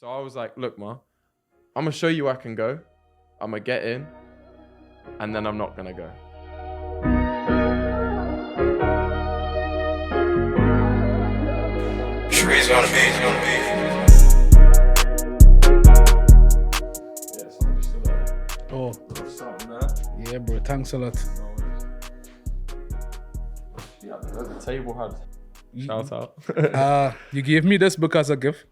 So I was like, look, Ma, I'm gonna show you I can go. I'm gonna get in, and then I'm not gonna go. Shree's gonna be. Yeah, so I'm just a Oh, little something there. yeah, bro. Thanks a lot. Yeah, the table had shout out. You gave me this book as a gift,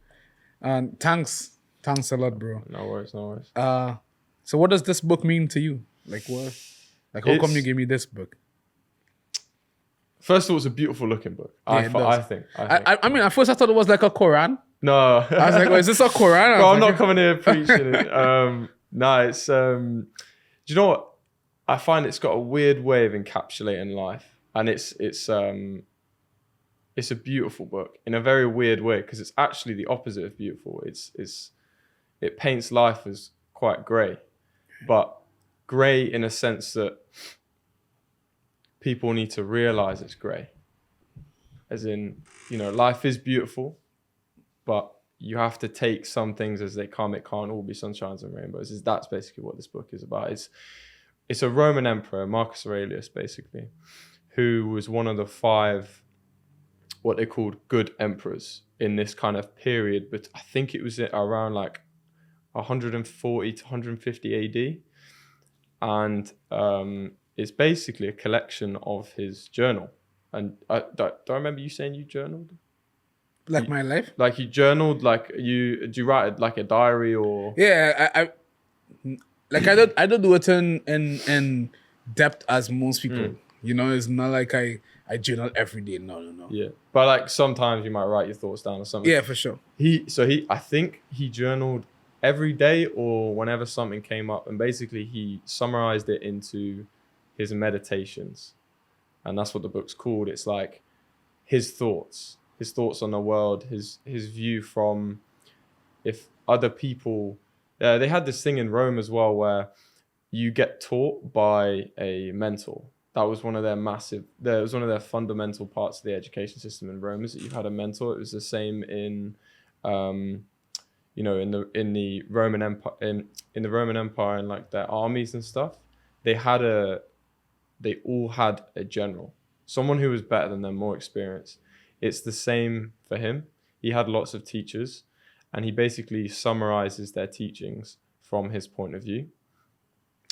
and thanks a lot, bro. No worries. So what does this book mean to you? Like what? Like how come you gave me this book? First of all, it's a beautiful looking book. Yeah, I it does. think. I mean, at first I thought it was like a Quran. No. I was like, oh, is this a Quran? Bro, I'm not coming here preaching it. No, it's do you know what? I find it's got a weird way of encapsulating life, and it's a beautiful book in a very weird way, because it's actually the opposite of beautiful. It paints life as quite grey, but grey in a sense that people need to realize it's grey. As in, life is beautiful, but you have to take some things as they come. It can't all be sunshines and rainbows. That's basically what this book is about. It's a Roman emperor, Marcus Aurelius, basically, who was one of the 5, what they called good emperors in this kind of period. But I think it was around like 140 to 150 AD. And it's basically a collection of his journal. And do I remember you saying you journaled? Like my life? Like you journaled, do you write like a diary or? Yeah, I don't do it in depth as most people. It's not like I journal every day. No. Yeah, but like sometimes you might write your thoughts down or something. Yeah, for sure. I think he journaled every day or whenever something came up, and basically he summarized it into his meditations, and that's what the book's called. It's like his thoughts on the world, his view from if other people. They had this thing in Rome as well where you get taught by a mentor. That was one of their fundamental parts of the education system in Rome, is that you had a mentor. It was the same in in the Roman Empire, in the Roman Empire, and like their armies and stuff. They all had a general, someone who was better than them, more experienced. It's the same for him. He had lots of teachers, and he basically summarizes their teachings from his point of view.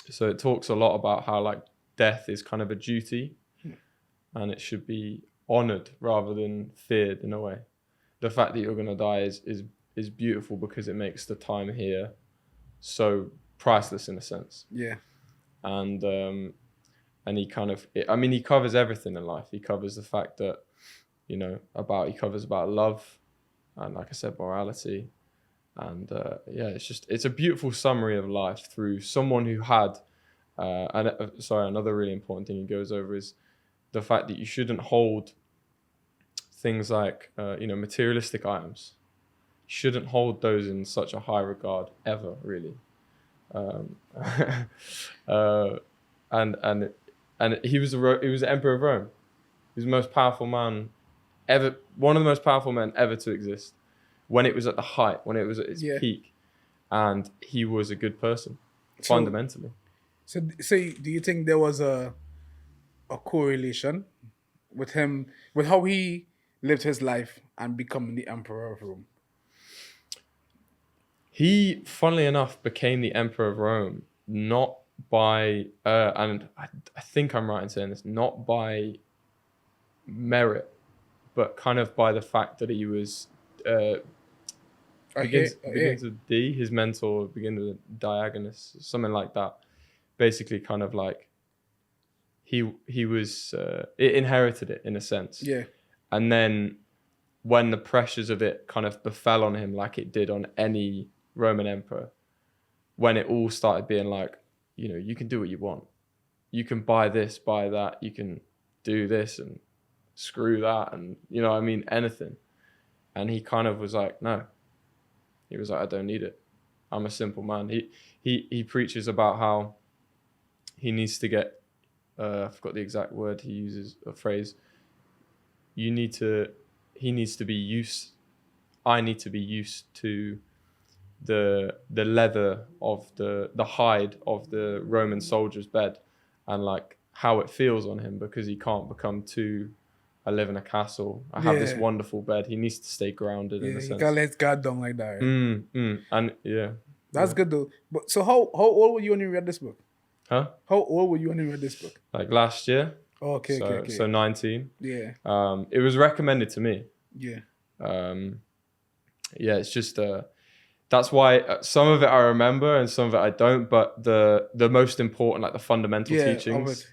So it talks a lot about how like death is kind of a duty, and it should be honored rather than feared in a way. The fact that you're going to die is beautiful because it makes the time here so priceless in a sense. Yeah. And he kind of, he covers everything in life. He covers the fact that, he covers about love, and like I said, morality. And it's a beautiful summary of life through someone who had, another really important thing he goes over is the fact that you shouldn't hold things like, materialistic items. You shouldn't hold those in such a high regard ever, really. And he was the emperor of Rome. He was the most powerful man ever, one of the most powerful men ever to exist, when it was at the height, when it was at its peak, and he was a good person, fundamentally. So do you think there was a correlation with him, with how he lived his life and becoming the emperor of Rome? He, funnily enough, became the emperor of Rome not by, and I think I'm right in saying this, not by merit, but kind of by the fact that he was begins with D. His mentor begins with Diagonus, something like that. Basically, kind of like he was it inherited it in a sense. Yeah. And then when the pressures of it kind of befell on him, like it did on any Roman emperor, when it all started being like, you can do what you want, you can buy this, buy that, you can do this and screw that, and anything. And he kind of was like, no. He was like, I don't need it. I'm a simple man. He preaches about how he needs to get, I forgot the exact word he uses, a phrase. I need to be used to the leather of the hide of the Roman soldier's bed, and like how it feels on him, because he can't become too. I live in a castle. I have this Yeah. wonderful bed. He needs to stay grounded in Yeah, a he sense. can't let his guard down like that. Right? And yeah. That's Yeah. good though. But so how old were you when you read this book? Huh? How old were you when you read this book? Like last year. Oh, okay, okay. So 19. Yeah, It was recommended to me. yeah, Yeah, it's just that's why some of it I remember and some of it I don't. But the most important, like the fundamental yeah. Of teachings, it.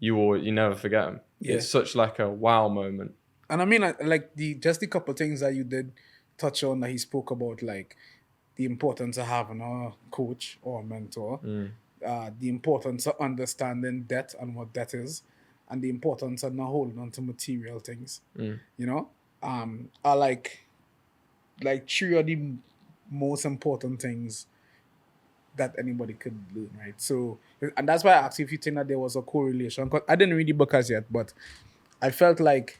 you never forget them. Yeah. It's such like a wow moment. And I mean, like the couple things that you did touch on that he spoke about, like the importance of having a coach or a mentor, the importance of understanding debt and what debt is, and the importance of not holding on to material things. You know, are like three of the most important things that anybody could learn, right? So, and that's why I asked you if you think that there was a correlation. Because I didn't read the book as yet, but I felt like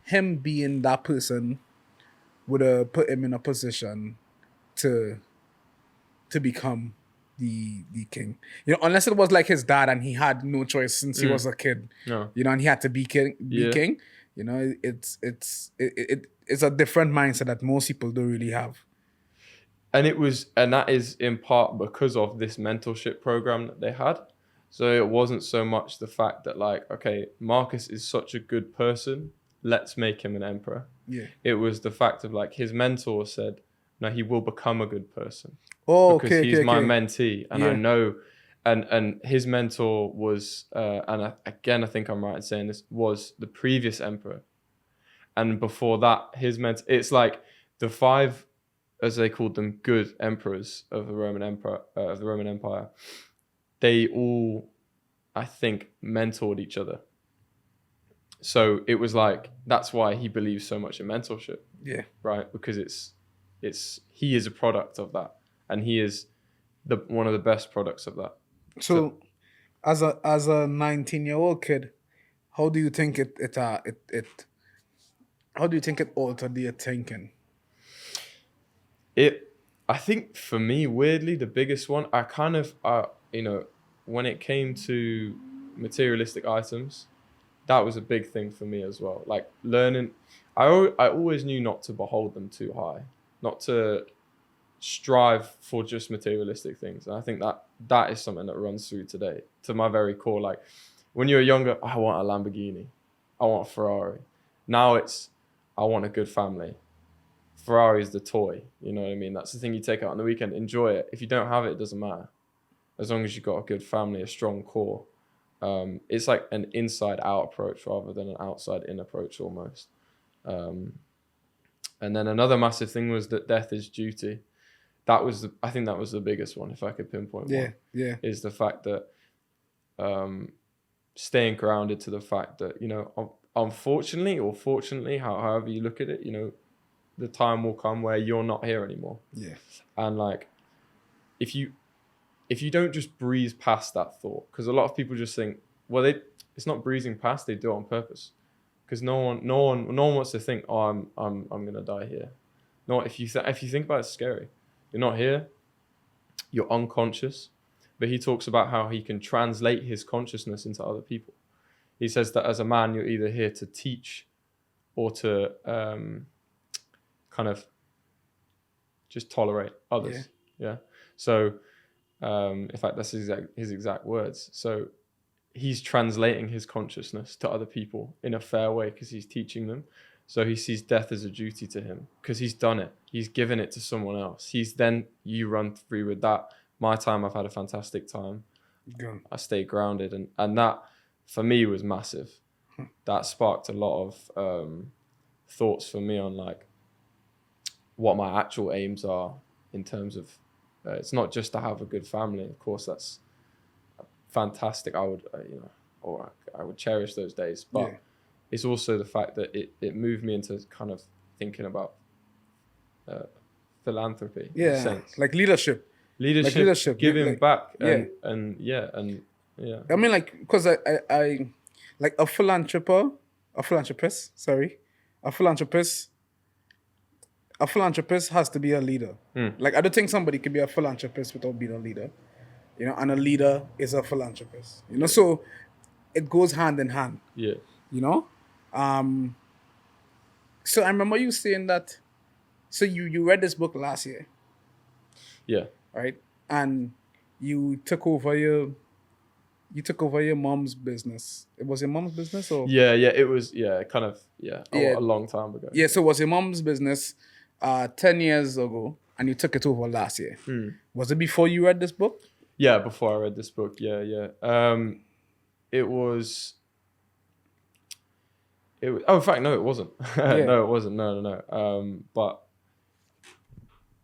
him being that person would have put him in a position to become the king. You know, unless it was like his dad and he had no choice since he was a kid. No. You know, and he had to be king. Yeah. King. You know, it's a different mindset that most people don't really have. And that is in part because of this mentorship program that they had. So it wasn't so much the fact that like, okay, Marcus is such a good person, let's make him an emperor. Yeah. It was the fact of like his mentor said, no, he will become a good person. Oh, because okay, he's okay, my okay. mentee, and Yeah. I know, and his mentor was, again I think I'm right in saying this, was the previous emperor, and before that his mentor. It's like the five, as they called them, good emperors of the Roman Empire. They all, I think, mentored each other. So it was like that's why he believes so much in mentorship. Yeah. Right, because he is a product of that, and he is one of the best products of that. So as a 19-year-old kid, how do you think it how do you think it altered your thinking? I think for me, weirdly, the biggest one, I kind of, when it came to materialistic items, that was a big thing for me as well. Like learning, I always knew not to behold them too high, not to strive for just materialistic things. And I think that is something that runs through today to my very core. Like when you're younger, I want a Lamborghini, I want a Ferrari. Now it's, I want a good family. Ferrari is the toy, you know what I mean? That's the thing you take out on the weekend, enjoy it. If you don't have it, it doesn't matter. As long as you've got a good family, a strong core. It's like an inside out approach rather than an outside in approach almost. And then another massive thing was that death is duty. I think that was the biggest one, if I could pinpoint one. Yeah. Is the fact that staying grounded to the fact that, unfortunately or fortunately, however you look at it, the time will come where you're not here anymore. Yeah. And like, if you don't just breeze past that thought, because a lot of people just think, well, it's not breezing past, they do it on purpose. Because no one wants to think, oh, I'm gonna die here. No, if you think about it, it's scary. You're not here. You're unconscious. But he talks about how he can translate his consciousness into other people. He says that as a man, you're either here to teach or to kind of just tolerate others. Yeah. So, in fact, that's his exact words. So he's translating his consciousness to other people in a fair way because he's teaching them. So he sees death as a duty to him because he's done it. He's given it to someone else. You run free with that. My time, I've had a fantastic time. Good. I stayed grounded, and that for me was massive. That sparked a lot of thoughts for me on like what my actual aims are in terms of it's not just to have a good family. Of course, that's fantastic. I would cherish those days, but it's also the fact that it moved me into kind of thinking about philanthropy. In a sense. Like leadership, giving back, I mean, like, because I like a philanthropist. a philanthropist has to be a leader. Mm. Like I don't think somebody can be a philanthropist without being a leader. You know, and a leader is a philanthropist. You know, so it goes hand in hand. Yeah. You know, so I remember you saying that. So you read this book last year, Yeah. right? And you took over your mom's business. It was your mom's business, or Yeah. Yeah. It was, kind of, Yeah. a long time ago. yeah. So it was your mom's business 10 years ago, and you took it over last year. Was it before you read this book? Yeah. Before I read this book. Yeah. Yeah. It was, oh, in fact, no, it wasn't. No, it wasn't. No. But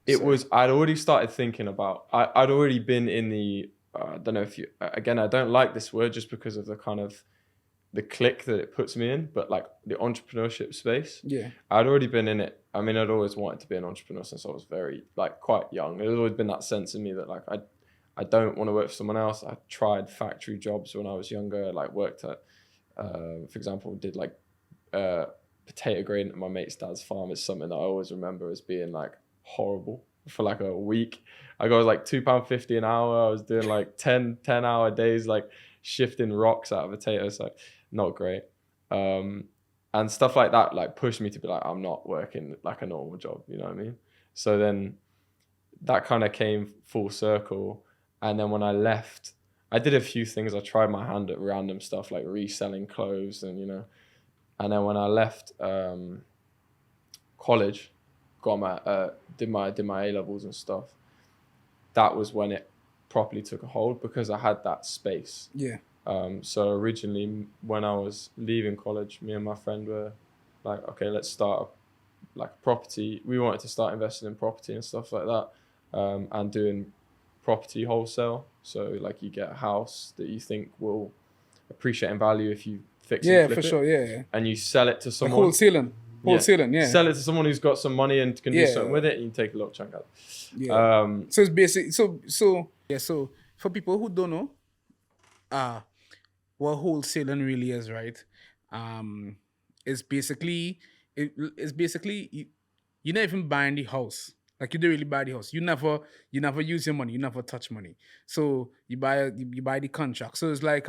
it was, I'd already started thinking about, I'd already been in the, I don't know if you, again, I don't like this word just because of the kind of, the clique that it puts me in, but like the entrepreneurship space. Yeah. I'd already been in it. I mean, I'd always wanted to be an entrepreneur since I was very, like, quite young. There's always been that sense in me that, like, I don't want to work for someone else. I tried factory jobs when I was younger, like worked at, for example, did like potato grading at my mate's dad's farm. Is something that I always remember as being like horrible for like a week. I got like £2.50 an hour. I was doing like 10-hour days, like shifting rocks out of potatoes. Like, not great. And stuff like that, like, pushed me to be like, I'm not working like a normal job, you know what I mean? So then that kind of came full circle. And then when I left, I did a few things. I tried my hand at random stuff like reselling clothes and, and then when I left college, did my A levels and stuff. That was when it properly took a hold because I had that space. Yeah. So originally, when I was leaving college, me and my friend were like, okay, let's start like property. We wanted to start investing in property and stuff like that, and doing property wholesale. So like you get a house that you think will appreciate in value if you fix and flip for it, sure. Yeah. and you sell it to Like someone. wholesaling. Yeah. Sell it to someone who's got some money and can do something with it, and you take a little chunk out. Yeah. So it's basic. So for people who don't know, what wholesaling really is, right? It's basically you're not even buying the house. Like you don't really buy the house. You never use your money. You never touch money. So you buy the contract. So it's like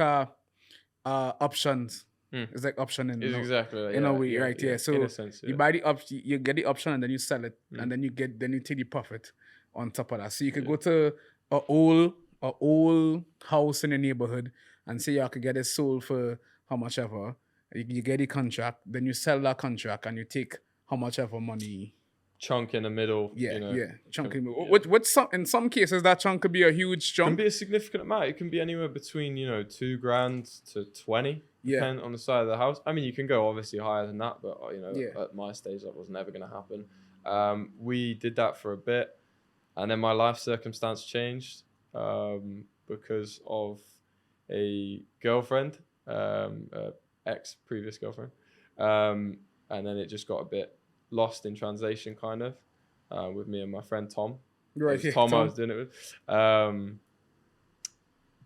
options. It's like option It's exactly like, in a way, right? Yeah. So in a sense, you buy the you get the option and then you sell it, and then you take the profit on top of that. So you could go to a old house in the neighborhood and say you could get it sold for how much ever. You get the contract, then you sell that contract and you take how much ever money. Chunk in the middle. Chunk in the middle. In some cases that chunk could be a huge chunk. Can be a significant amount. It can be anywhere between $2,000 to 20, depending on the side of the house. I mean, you can go obviously higher than that, but at my stage that was never going to happen. We did that for a bit, and then my life circumstance changed because of a girlfriend, previous girlfriend, and then it just got a bit lost in translation, kind of, with me and my friend Tom. Right, Tom I was doing it with.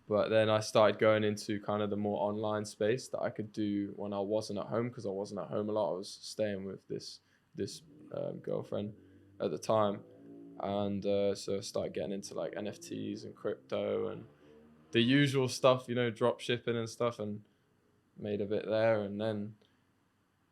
But then I started going into kind of the more online space that I could do when I wasn't at home, because I wasn't at home a lot. I was staying with this girlfriend at the time, and so I started getting into like NFTs and crypto and the usual stuff, drop shipping and stuff, and made a bit there. And then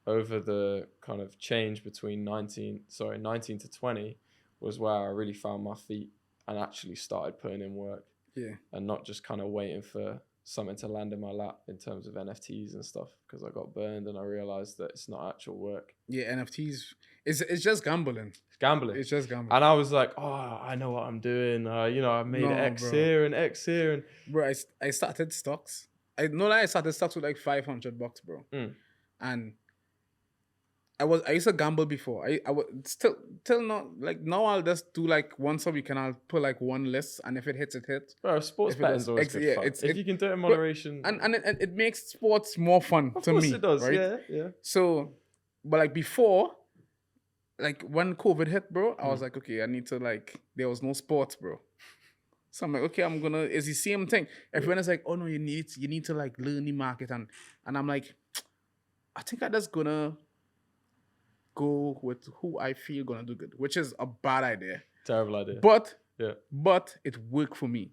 over the kind of change between 19 to 20 was where I really found my feet and actually started putting in work. Yeah. And not just kind of waiting for something to land in my lap in terms of NFTs and stuff, because I got burned and I realized that it's not actual work. Yeah, NFTs, it's just gambling. It's just gambling. And I was like, oh, I know what I'm doing. I made X here and X here. And bro, I started stocks. I started stocks with like $500, bro. And I used to gamble before. I would still not, like, now I'll just do like once a week and I'll put like one list, and if it hits, it hits. Bro, sports betting's always good fun. If you can do it in moderation. And it makes sports more fun to me. Of course it does, right? Yeah. So, but like before, like when COVID hit, bro, I was like, okay, I need to, like, there was no sports, bro. So I'm like, okay, it's the same thing. Everyone is like, oh no, you need to like learn the market, and I'm like, I think I'm just gonna go with who I feel gonna do good, which is a bad idea. Terrible idea. But Yeah. it worked for me.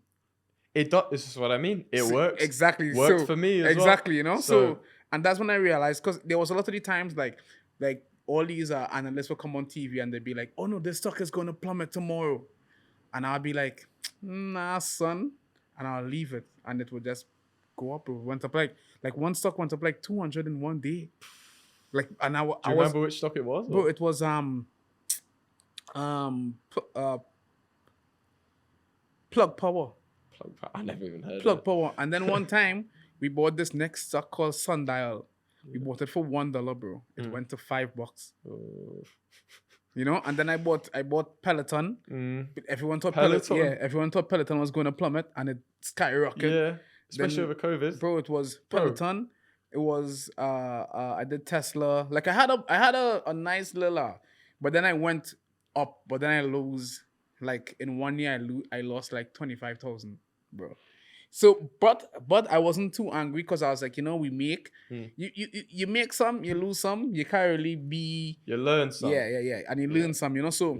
It does. This is what I mean. It works. Exactly. Worked So for me as exactly, well. you know. So and that's when I realized, because there was a lot of the times like all these analysts will come on TV and they'd be like, "Oh no, this stock is gonna plummet tomorrow," and I'll be like, "Nah, son," and I'll leave it, and it would just go up. It went up like one stock went up like 200 in one day. Like, and I Do you was, remember which stock it was? bro. Or? It was Plug Power. I never even heard Plug of it. Power. And then one time we bought this next stock called Sundial. We bought it for $1, bro. It went to $5. Oh. You know, and then I bought Peloton. But everyone thought Peloton? everyone thought Peloton was going to plummet, and it skyrocketed. Yeah, especially Then, over COVID. bro. It was Peloton. It was I did Tesla. Like I had a nice little, but then I went up, but then I lose. Like in 1 year, I lost like 25,000, bro. So, but I wasn't too angry, because I was like, we make you make some, you lose some, you can't really be. You learn some. Yeah, and you learn some, So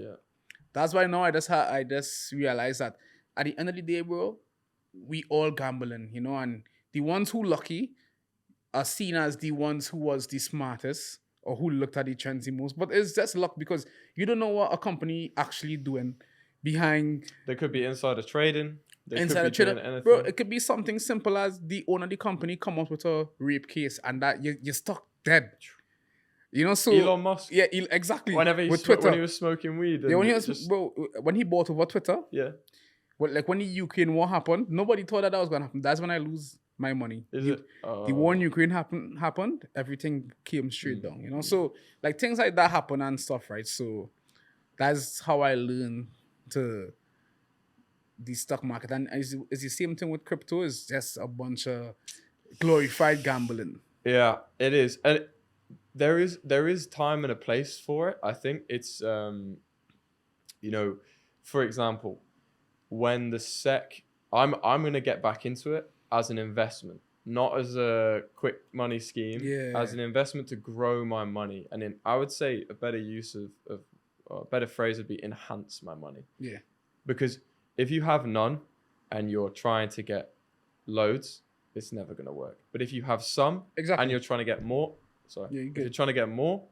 that's why now I just realized that at the end of the day, bro, we all gambling, and the ones who lucky are seen as the ones who was the smartest or who looked at the trends the most. But it's just luck, because you don't know what a company actually doing behind. They could be insider trading. They Insider could be doing trader, anything. bro. It could be something simple as the owner of the company come up with a rape case, and that you're stuck dead. So Elon Musk. Yeah, exactly. Whenever with Twitter, when he was smoking weed. when he was, bro, when he bought over Twitter. Yeah. Well, like when the Ukraine war happened, nobody thought that was gonna happen. That's when I lose my money. The war in Ukraine happened, everything came straight down. So like things like that happen and stuff, right? So that's how I learned to the stock market, and it's the same thing with crypto. It's just a bunch of glorified gambling. Yeah, it is, and there is time and a place for it. I think it's for example, when the SEC, I'm gonna get back into it as an investment, not as a quick money scheme. Yeah. As an investment to grow my money, and then I would say a better use of a better phrase would be enhance my money. Yeah. Because if you have none and you're trying to get loads, it's never going to work. But if you have some and you're trying to get more, if you're trying to get more,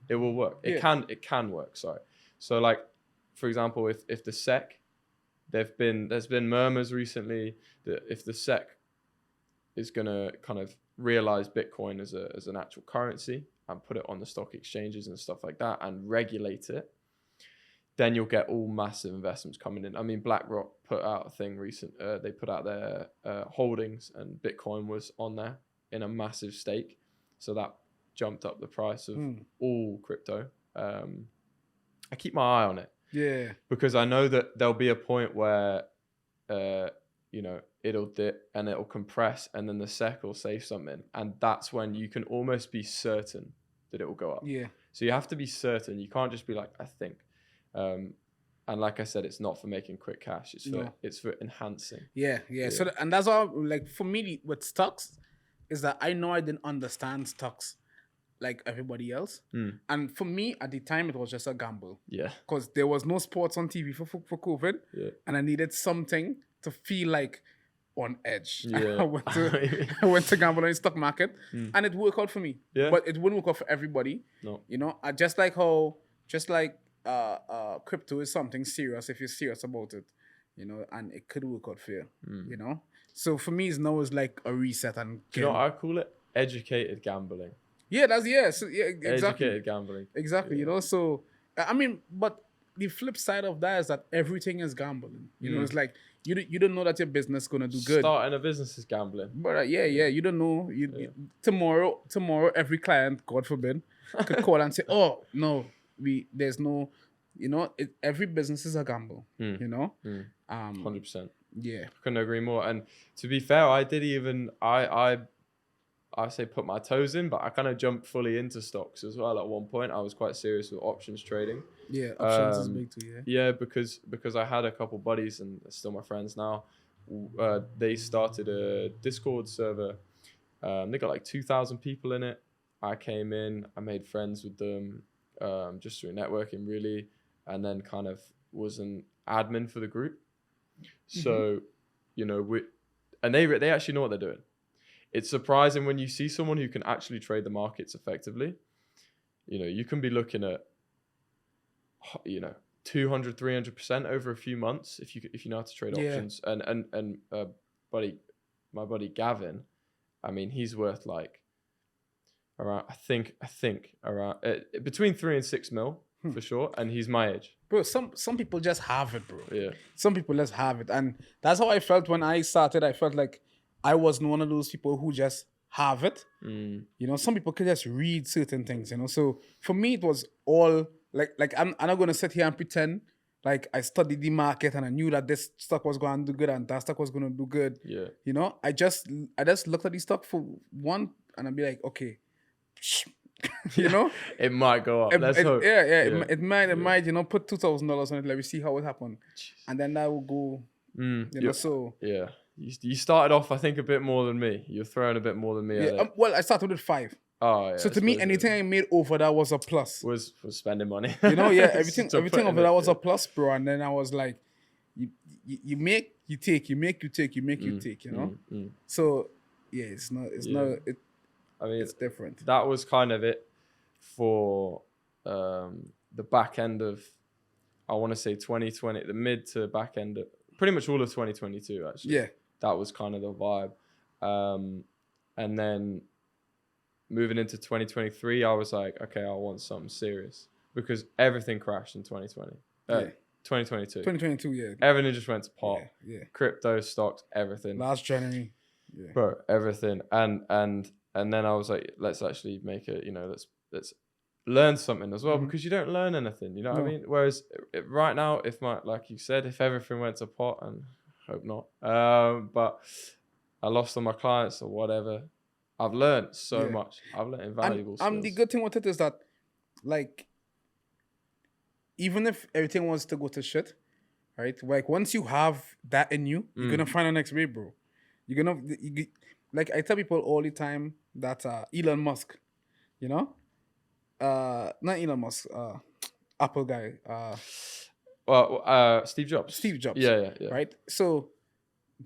it will work. It can work. So like, for example, if the SEC, there's been murmurs recently that if the SEC is going to kind of realize Bitcoin as an actual currency and put it on the stock exchanges and stuff like that and regulate it, then you'll get all massive investments coming in. I mean, BlackRock put out a thing they put out their holdings, and Bitcoin was on there in a massive stake. So that jumped up the price of all crypto. I keep my eye on it. Yeah. Because I know that there'll be a point where, it'll dip and it'll compress, and then the SEC will say something. And that's when you can almost be certain that it will go up. Yeah. So you have to be certain. You can't just be like, I think. And like I said, it's not for making quick cash. It's for enhancing. Yeah. So and that's all. Like for me with stocks, is that I know I didn't understand stocks like everybody else, and for me at the time it was just a gamble. Yeah. Because there was no sports on TV for COVID, and I needed something to feel like on edge. Yeah. I went to gamble on the stock market, and it worked out for me. Yeah. But it wouldn't work out for everybody. No. Just like crypto is something serious if you're serious about it, and it could work out for you, So for me, it's like a reset and. Do you know what I call it? Educated gambling. Yeah, exactly. Educated gambling. Exactly, So I mean, but the flip side of that is that everything is gambling. It's like you don't know that your business is gonna do good. Starting a business is gambling. But you don't know. Tomorrow, every client, God forbid, could call and say, "Oh no, there's no." Every business is a gamble. 100%. Yeah, couldn't agree more. And to be fair, I did even I say put my toes in, but I kind of jumped fully into stocks as well. At one point, I was quite serious with options trading. Yeah, options is big too. Yeah, because I had a couple buddies, and they're still my friends now. They started a Discord server. They got like 2,000 people in it. I came in, I made friends with them. just through networking really, and then kind of was an admin for the group. So, they actually know what they're doing. It's surprising when you see someone who can actually trade the markets effectively. You can be looking at, 200, 300% over a few months if you know how to trade options. And my buddy Gavin, I mean, he's worth like around, I think around between 3 and 6 mil for sure. And he's my age. Bro, some people just have it, bro. Yeah. Some people just have it. And that's how I felt when I started. I felt like I wasn't one of those people who just have it. Some people could just read certain things, So for me, it was all like I'm not going to sit here and pretend like I studied the market and I knew that this stock was going to do good and that stock was going to do good. Yeah. I just looked at the stock for one and I'd be like, okay, it might go up. Let's hope. It might, put $2,000 on it. Let me see how it happened, and then that will go. So yeah, you started off, I think, a bit more than me. You're throwing a bit more than me. Well, I started with 5. Oh yeah. So to me, anything I made over that was a plus. Was spending money. Everything over that was a plus, bro. And then I was like, you make, you take, you make, you take, you make, you take. So yeah, it's not. I mean, it's different. That was kind of it for the back end of, I want to say 2020, the mid to back end of pretty much all of 2022, actually. Yeah. That was kind of the vibe. And then moving into 2023, I was like, okay, I want something serious because everything crashed in 2020. 2022. 2022, yeah. Everything just went to pot. Yeah. Crypto, stocks, everything. Last January. Yeah. Bro, everything. And then I was like, let's actually make it, let's learn something as well, because you don't learn anything, what I mean? Whereas right now, like you said, if everything went to pot, and I hope not, but I lost all my clients or whatever, I've learned so much. I've learned invaluable skills. And the good thing with it is that, like, even if everything was to go to shit, right? Like, once you have that in you, you're going to find the next way, bro. Like, I tell people all the time that Elon Musk, not Elon Musk, Apple guy. Steve Jobs. Steve Jobs. Yeah. Right? So,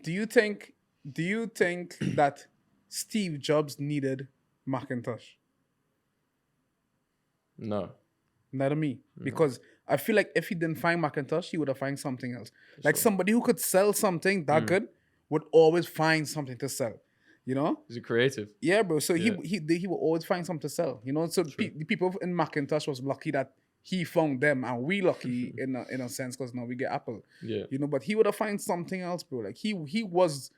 do you think that Steve Jobs needed Macintosh? No. Not me. Because I feel like if he didn't find Macintosh, he would have found something else. Like somebody who could sell something that good would always find something to sell. He's a creative. Yeah, bro. So he will always find something to sell. So the people in Macintosh was lucky that he found them, and we lucky in a sense because now we get Apple. Yeah. But he would have find something else, bro. Like he was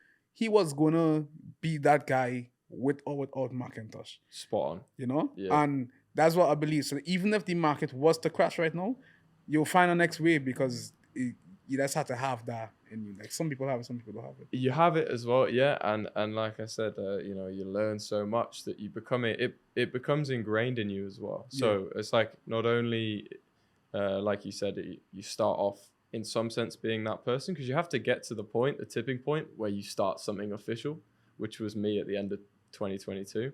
gonna be that guy with or without Macintosh. Spot on. Yeah. And that's what I believe. So even if the market was to crash right now, you'll find a next wave because you just have to have that in you. Like some people have it, some people don't have it. You have it as well, yeah. And like I said, you learn so much that you become it becomes ingrained in you as well. So it's like not only, like you said, you start off in some sense being that person, because you have to get to the tipping point where you start something official, which was me at the end of 2022.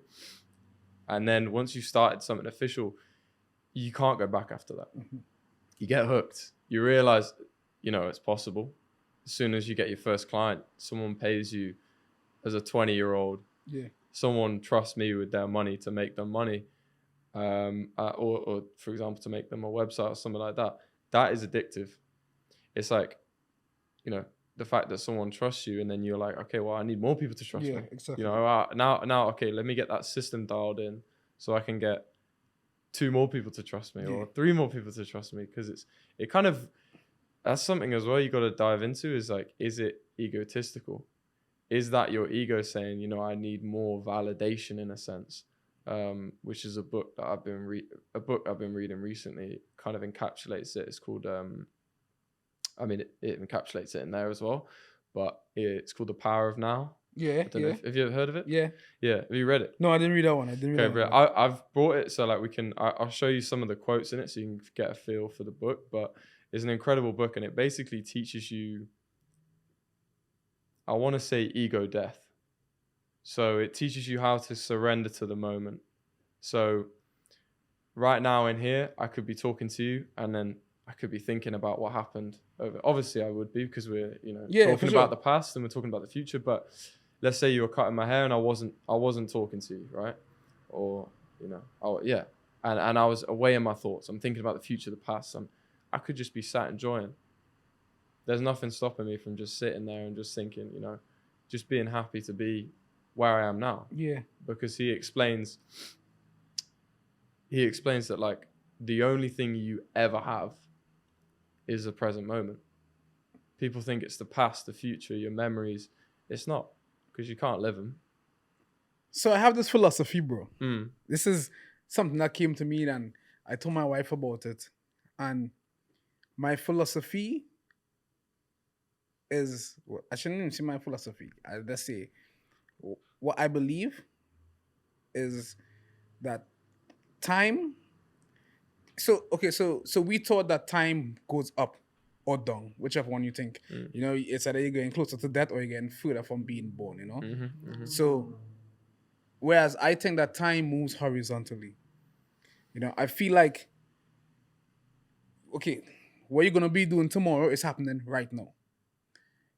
And then once you started something official, you can't go back after that. You get hooked. You realize, it's possible. As soon as you get your first client, someone pays you as a 20-year-old. Yeah. Someone trusts me with their money to make them money. Or for example, to make them a website or something like that. That is addictive. It's like, the fact that someone trusts you, and then you're like, okay, well, I need more people to trust me. Exactly. Now, okay, let me get that system dialed in so I can get 2 more people to trust me or 3 more people to trust me, because that's something as well you got to dive into, is like, is it egotistical? Is that your ego saying, I need more validation in a sense? Which is a book that I've been reading recently. It kind of encapsulates it. It's called it encapsulates it in there as well, but it's called The Power of Now. Yeah. Have you ever heard of it? Yeah. Have you read it? No, I didn't read that one. I've brought it so like I'll show you some of the quotes in it so you can get a feel for the book. But it's an incredible book, and it basically teaches you, I want to say, ego death. So it teaches you how to surrender to the moment. So right now in here, I could be talking to you, and then I could be thinking about what happened over. Obviously, I would be, because we're, Yeah, for talking sure. about the past and we're talking about the future. But let's say you were cutting my hair and I wasn't talking to you, right? Or yeah, and I was away in my thoughts. I'm thinking about the future, the past. I could just be sat enjoying. There's nothing stopping me from just sitting there and just thinking, just being happy to be where I am now. Yeah. Because he explains that, like, the only thing you ever have is the present moment. People think it's the past, the future, your memories. It's not, because you can't live them. So I have this philosophy, bro. Mm. This is something that came to me, and I told my wife about it. And my philosophy is, well, I shouldn't even say my philosophy. Let's say what I believe is that time. So okay, so we thought that time goes up or down, whichever one you think. It's either you're getting closer to death or you're getting further from being born. So whereas I think that time moves horizontally. I feel like, okay, what you're gonna be doing tomorrow is happening right now.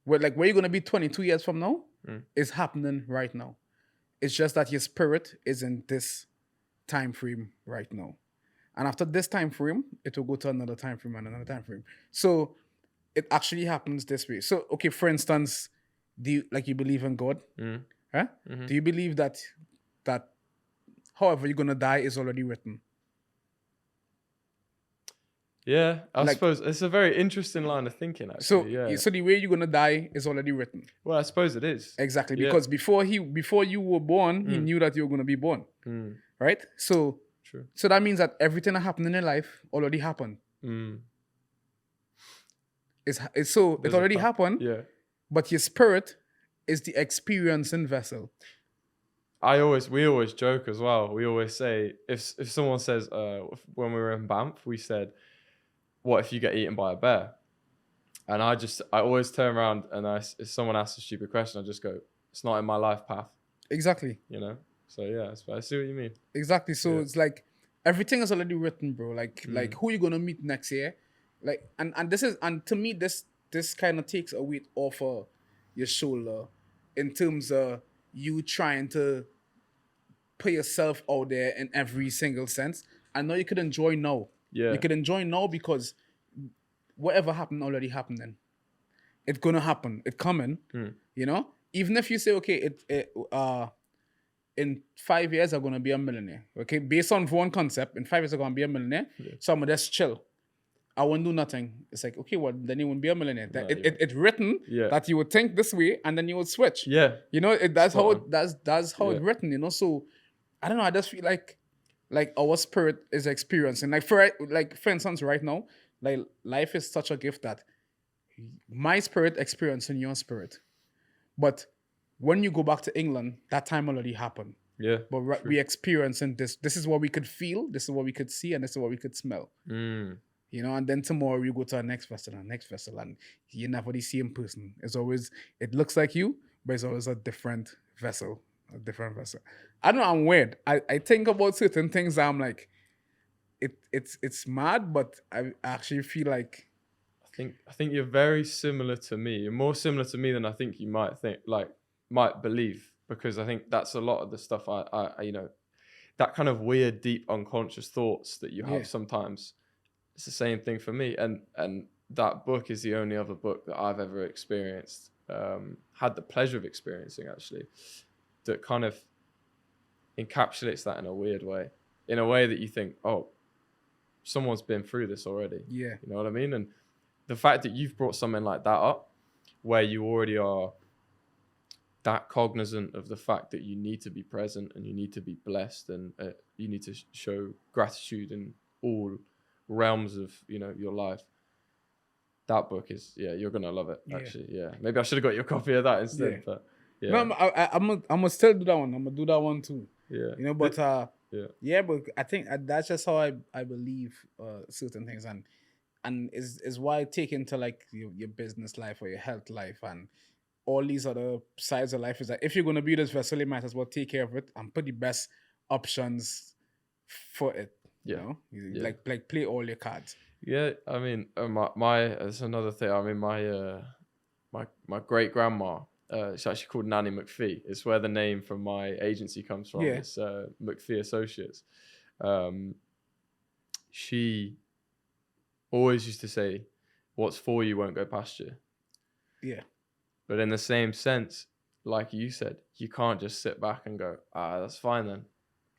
Where you're gonna be 22 years from now is happening right now. It's just that your spirit is in this time frame right now. And after this time frame, it will go to another time frame and another time frame. So it actually happens this way. So, okay, for instance, you believe in God? Huh? Do you believe that however you're gonna die is already written? Yeah, I suppose it's a very interesting line of thinking, actually. So the way you're gonna die is already written. Well, I suppose it is. Exactly, because before you were born, he knew that you were gonna be born. Right? So True. So that means that everything that happened in your life already happened. It already happened. Yeah. But your spirit is the experiencing vessel. We always joke as well. We always say, if someone says, when we were in Banff, we said, what if you get eaten by a bear? And I always turn around, and if someone asks a stupid question, I just go, it's not in my life path. Exactly. So yeah, I see what you mean. Exactly. So it's like everything is already written, bro. Like who you gonna meet next year, and to me this kind of takes a weight off of your shoulder in terms of you trying to put yourself out there in every single sense. I know you could enjoy now. Yeah. You could enjoy now because whatever happened already happened. Then it's gonna happen. It's coming. Even if you say, okay, in 5 years, I'm going to be a millionaire. Okay? Based on one concept, in 5 years, I'm going to be a millionaire. Yeah. So I'm going to just chill. I won't do nothing. It's like, okay, well, then you won't be a millionaire. It's written that you would think this way and then you would switch. Yeah. That's how it's written, So I don't know. I just feel like our spirit is experiencing. For instance, right now, like life is such a gift that my spirit experiencing your spirit. But when you go back to England, that time already happened. Yeah. But we experiencing this. This is what we could feel. This is what we could see, and this is what we could smell. And then tomorrow you go to our next vessel, and you never the same person. It looks like you, but it's always a different vessel. I don't know. I'm weird. I think about certain things. I'm like, it's mad, but I actually feel like. I think you're very similar to me. You're more similar to me than I think you might believe, because I think that's a lot of the stuff I that kind of weird, deep, unconscious thoughts that you have sometimes. It's the same thing for me, and that book is the only other book that I've ever experienced, had the pleasure of experiencing, actually, that kind of encapsulates that in a weird way, in a way that you think, oh, someone's been through this already. Yeah. You know what I mean? And the fact that you've brought something like that up, where you already are that cognizant of the fact that you need to be present and you need to be blessed, and you need to show gratitude in all realms of your life. That book is you're gonna love it, actually. Yeah, maybe I should have got your copy of that instead. But no, I'm gonna still do that one. I'm gonna do that one too. Yeah, but but I think that's just how I believe certain things, and is why I take into like your business life or your health life and all these other sides of life, is that if you're going to be this vessel, you might as well take care of it and put the best options for it. You Yeah. know, you Yeah. like play all your cards. Yeah. I mean, my that's another thing. I mean, my great grandma. She's actually called Nanny McPhee. It's where the name from my agency comes from. Yeah. It's McPhee Associates. Um, she always used to say, "What's for you won't go past you." Yeah. But in the same sense, like you said, you can't just sit back and go, that's fine then.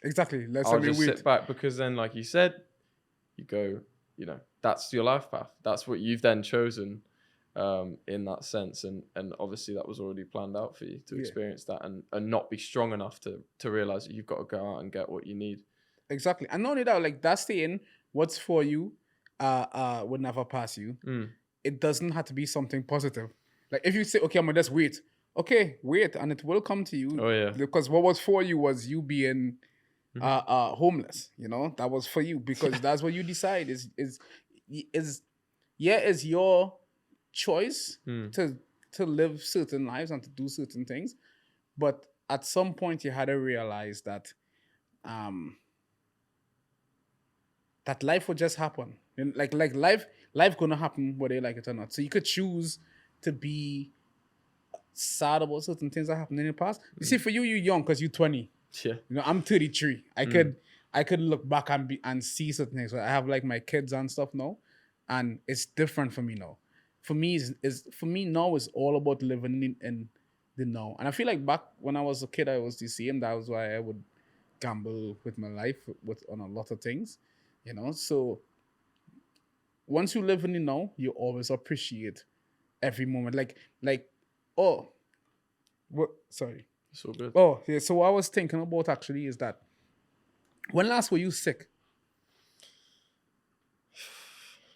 Exactly. Let's I'll let me just wait. sit back, because then, like you said, you go, that's your life path. That's what you've then chosen, in that sense. And obviously that was already planned out for you to Yeah. experience that, and not be strong enough to realize that you've got to go out and get what you need. Exactly. And not only that, like that saying, what's for you would never pass you. It doesn't have to be something positive. Like if you say, okay, I'm gonna just wait. Okay, wait, and it will come to you. Oh, yeah. Because what was for you was you being homeless, you know? That was for you because that's what you decide is your choice to live certain lives and to do certain things. But at some point you had to realize that um that life would just happen. And like life gonna happen whether you like it or not. So you could choose to be sad about certain things that happened in the past. You see, for you, you're young because you're 20. Yeah. You know, I'm 33. I could look back and see certain things. I have like my kids and stuff now, and it's different for me now. For me is for me now is all about living in the now. And I feel like back when I was a kid, I was the same. That was why I would gamble with my life on a lot of things, you know. So once you live in the now, you always appreciate every moment. Like oh, what? Sorry. It's all good. Oh, yeah. So what I was thinking about actually is that when last were you sick?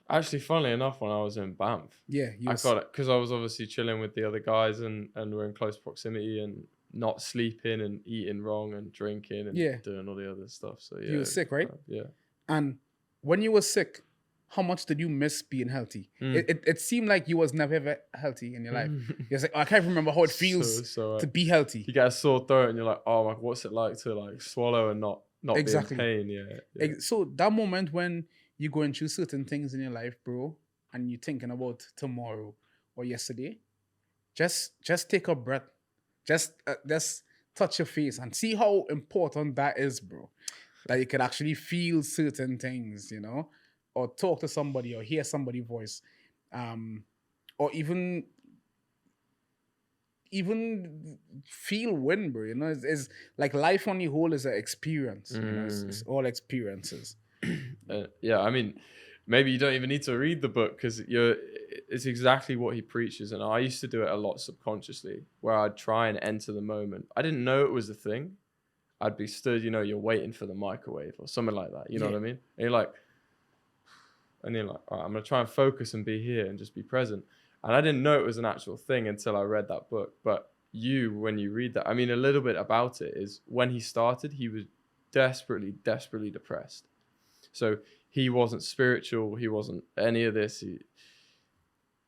Actually, funnily enough, when I was in Banff, Yeah, I got it because I was obviously chilling with the other guys, and we're in close proximity, and not sleeping and eating wrong and drinking and Yeah. doing all the other stuff. So yeah, You were sick, right? yeah. And when you were sick, how much did you miss being healthy? It seemed like you was never ever healthy in your life. You're like, oh, I can't remember how it feels to be healthy. You get a sore throat and you're like, oh my, what's it like to like swallow and not Exactly. be in pain? Yeah. So that moment when you're going through certain things in your life, bro, and you're thinking about tomorrow or yesterday, just take a breath, just touch your face and see how important that is, bro. That you could actually feel certain things, you know, or talk to somebody or hear somebody's voice, or even feel win, bro. You know, it's like life on the whole is an experience. You know, it's all experiences. Yeah, I mean, maybe you don't even need to read the book because it's exactly what he preaches. And I used to do it a lot subconsciously, where I'd try and enter the moment. I didn't know it was a thing. I'd be stood, you're waiting for the microwave or something like that. You know what I mean? And you're like, all right, I'm gonna try and focus and be here and just be present. And I didn't know it was an actual thing until I read that book. But when you read that, I mean, a little bit about it is when he started, he was desperately, desperately depressed. So he wasn't spiritual. He wasn't any of this.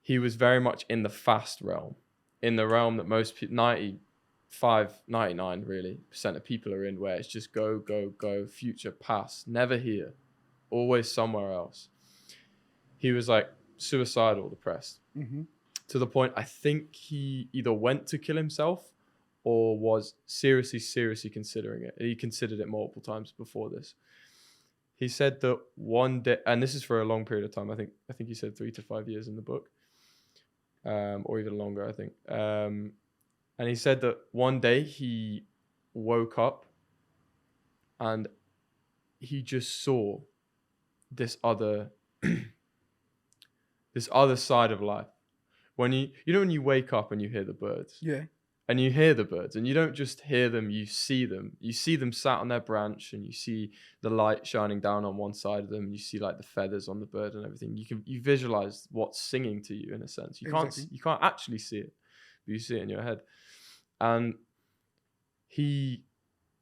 He was very much in the fast realm, in the realm that most people, 99 really percent of people are in, where it's just go, go, go, future, past, never here, always somewhere else. He was like suicidal, depressed, to the point I think he either went to kill himself or was seriously considering it. He considered it multiple times before this. He said that one day, and this is for a long period of time. I think he said 3 to 5 years in the book, or even longer, I think. And he said that one day he woke up and he just saw this other this other side of life. When when you wake up and you hear the birds. Yeah. And you hear the birds, and you don't just hear them, you see them. You see them sat on their branch, and you see the light shining down on one side of them, and you see like the feathers on the bird and everything. You visualize what's singing to you in a sense. You can't actually see it, but you see it in your head. And he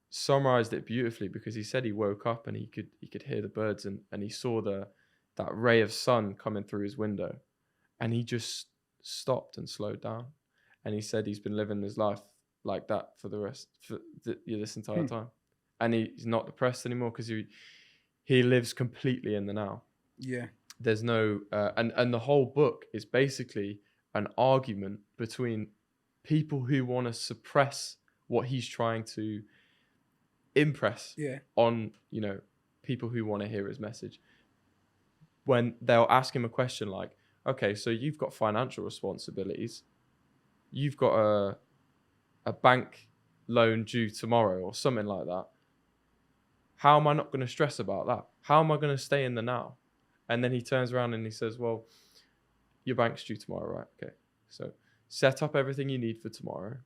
summarized it beautifully because he said he woke up and he could hear the birds, and he saw that ray of sun coming through his window, and he just stopped and slowed down. And he said he's been living his life like that for this entire time, and he's not depressed anymore because he lives completely in the now. Yeah. There's no and the whole book is basically an argument between people who want to suppress what he's trying to impress Yeah. on, people who want to hear his message. When they'll ask him a question like, okay, so you've got financial responsibilities, you've got a bank loan due tomorrow or something like that. How am I not going to stress about that? How am I going to stay in the now? And then he turns around and he says, well, your bank's due tomorrow, right? Okay. So set up everything you need for tomorrow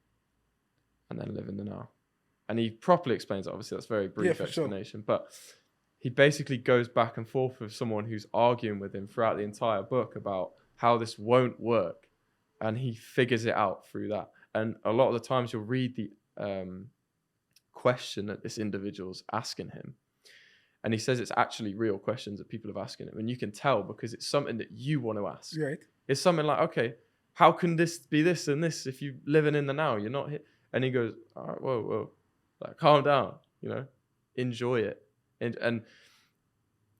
and then live in the now. And he properly explains it. Obviously, that's a very brief explanation. Sure. But he basically goes back and forth with someone who's arguing with him throughout the entire book about how this won't work. And he figures it out through that. And a lot of the times you'll read the question that this individual's asking him. And he says it's actually real questions that people are asking him. And you can tell because it's something that you want to ask. Right. It's something like, okay, how can this be this and this if you're living in the now? You're not here. And he goes, all right, whoa. Like, calm down, enjoy it. And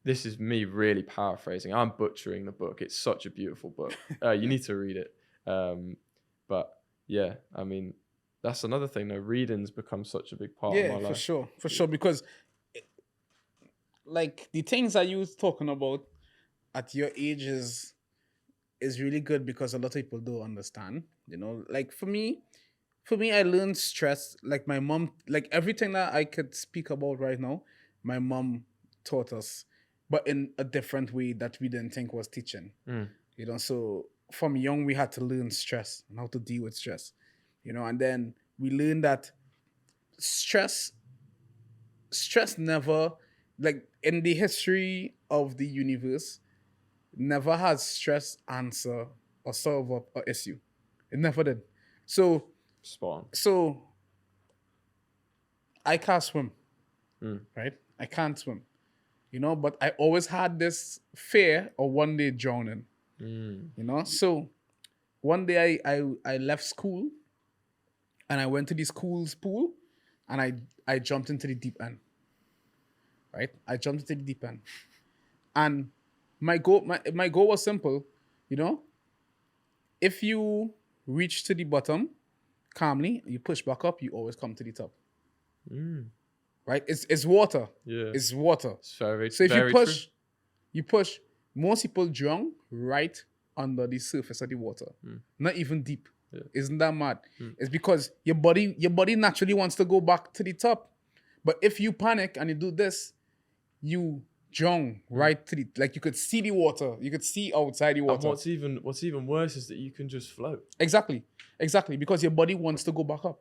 this is me really paraphrasing. I'm butchering the book. It's such a beautiful book. You need to read it. But yeah, I mean, that's another thing though. Reading's become such a big part of my life. For sure. Because like the things that you was talking about at your age is really good because a lot of people don't understand. Like for me, I learned stress. Like my mom, like everything that I could speak about right now, my mom taught us, but in a different way that we didn't think was teaching. So from young, we had to learn stress and how to deal with stress, and then we learned that stress never, like in the history of the universe, never has stress answer or solve up an issue. It never did. So, Spawn. So I can't swim, right? I can't swim, but I always had this fear of one day drowning, So one day I left school and I went to the school's pool and I jumped into the deep end, right? I jumped into the deep end. And my goal was simple, if you reach to the bottom calmly, you push back up, you always come to the top. Right? It's water. Yeah. It's water. So if you push, most people drown right under the surface of the water. Not even deep. Yeah. Isn't that mad? It's because your body naturally wants to go back to the top. But if you panic and you do this, you drown right to the, like you could see the water. You could see outside the water. And what's even worse is that you can just float. Exactly. Because your body wants to go back up.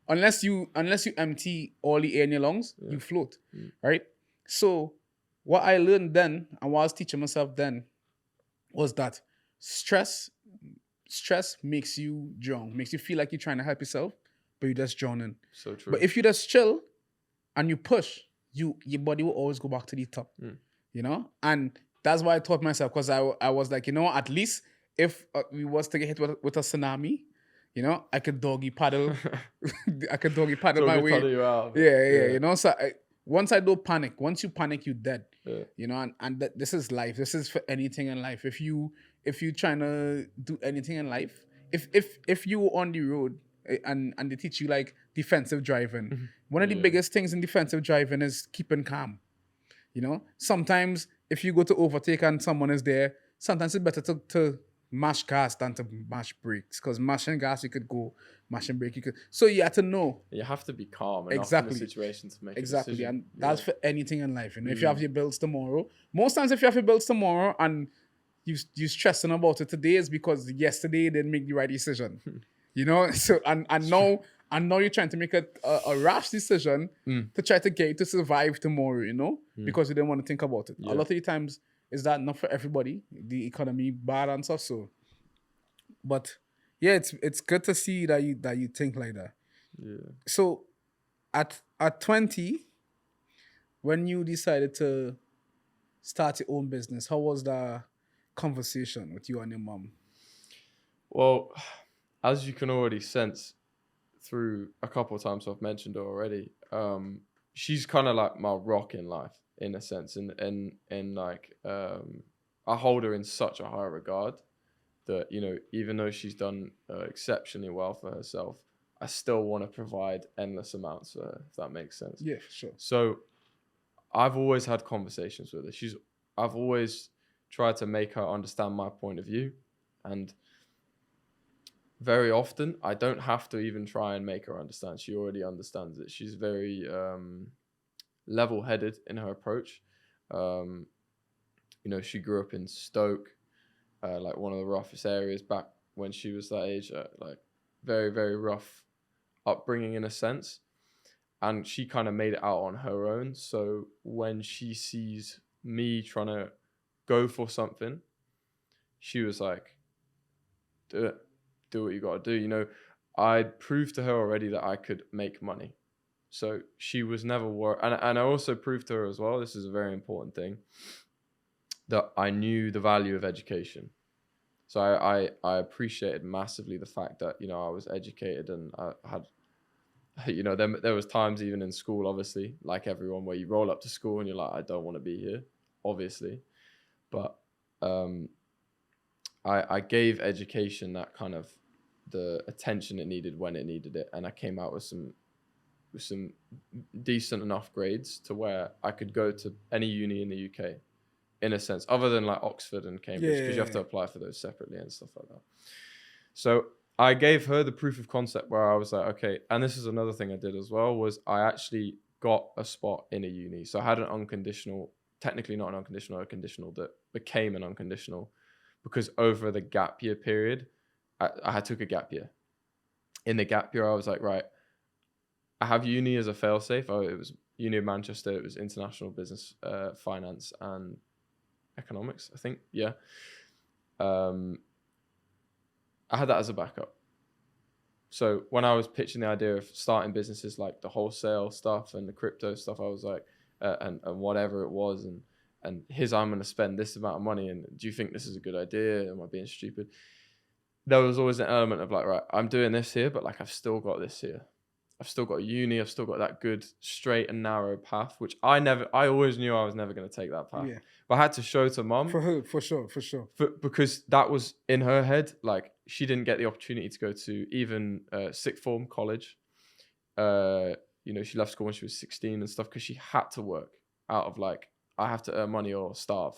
Unless you empty all the air in your lungs, you float. Right? So what I learned then and what I was teaching myself then was that stress makes you drown, makes you feel like you're trying to help yourself, but you're just drowning. So true. But if you just chill and you push, your body will always go back to the top. And that's why I taught myself, because I was like, at least if we was to get hit with a tsunami, I could doggy paddle. I could doggy paddle my way. Paddle you out. Yeah. So once I don't panic, once you panic, you're dead. Yeah. And this is life. This is for anything in life. If you trying to do anything in life, if you on the road and they teach you like defensive driving, one of the biggest things in defensive driving is keeping calm. Sometimes if you go to overtake and someone is there, sometimes it's better to mash gas than to mash brakes, because mashing gas you could go, mashing brake you could. So you have to know. You have to be calm enough in the situation to make a decision. And that's for anything in life. If you have your bills tomorrow, most times if you have your bills tomorrow and you stressing about it today, is because yesterday you didn't make the right decision. So and now you're trying to make a rash decision to try to get you to survive tomorrow, because you didn't want to think about it. A lot of the times is that not for everybody, the economy bad and stuff. So, but yeah, it's good to see that you think like that. Yeah. So at 20, when you decided to start your own business, how was the conversation with you and your mom? Well, as you can already sense through a couple of times I've mentioned her already, she's kind of like my rock in life. in a sense, and like I hold her in such a high regard that, you know, even though she's done exceptionally well for herself, I still want to provide endless amounts for her, if that makes sense. Yeah, sure. So I've always had conversations with her. I've always tried to make her understand my point of view, and very often I don't have to even try and make her understand. She already understands it. She's very level-headed in her approach. You know, she grew up in Stoke, like one of the roughest areas back when she was that age, like very, very rough upbringing in a sense. And she kind of made it out on her own. So when she sees me trying to go for something, she was like, do it, do what you got to do. You know, I'd proved to her already that I could make money. So she was never worried. And I also proved to her as well, this is a very important thing, that I knew the value of education. So I appreciated massively the fact that, you know, I was educated and I had, you know, there was times even in school, obviously, like everyone, where you roll up to school and you're like, I don't want to be here, obviously. But I gave education that kind of the attention it needed when it needed it. And I came out with some decent enough grades to where I could go to any uni in the UK, in a sense, other than like Oxford and Cambridge, because you have to apply for those separately and stuff like that. So I gave her the proof of concept where I was like, okay, and this is another thing I did as well, was I actually got a spot in a uni. So I had an unconditional, technically not an unconditional, a conditional that became an unconditional, because over the gap year period, I took a gap year. In the gap year, I was like, right, I have uni as a failsafe. It was Uni of Manchester. It was international business, finance and economics, I think. Yeah. I had that as a backup. So when I was pitching the idea of starting businesses like the wholesale stuff and the crypto stuff, I was like, and whatever it was, and I'm going to spend this amount of money, and do you think this is a good idea? Am I being stupid? There was always an element of like, right, I'm doing this here, but like I've still got this here. I've still got uni. I've still got that good straight and narrow path, which I always knew I was never going to take that path. Yeah. But I had to show to mum. For her, for sure. Because that was in her head. Like, she didn't get the opportunity to go to even sixth form college. You know, she left school when she was 16 and stuff because she had to work out of like, I have to earn money or starve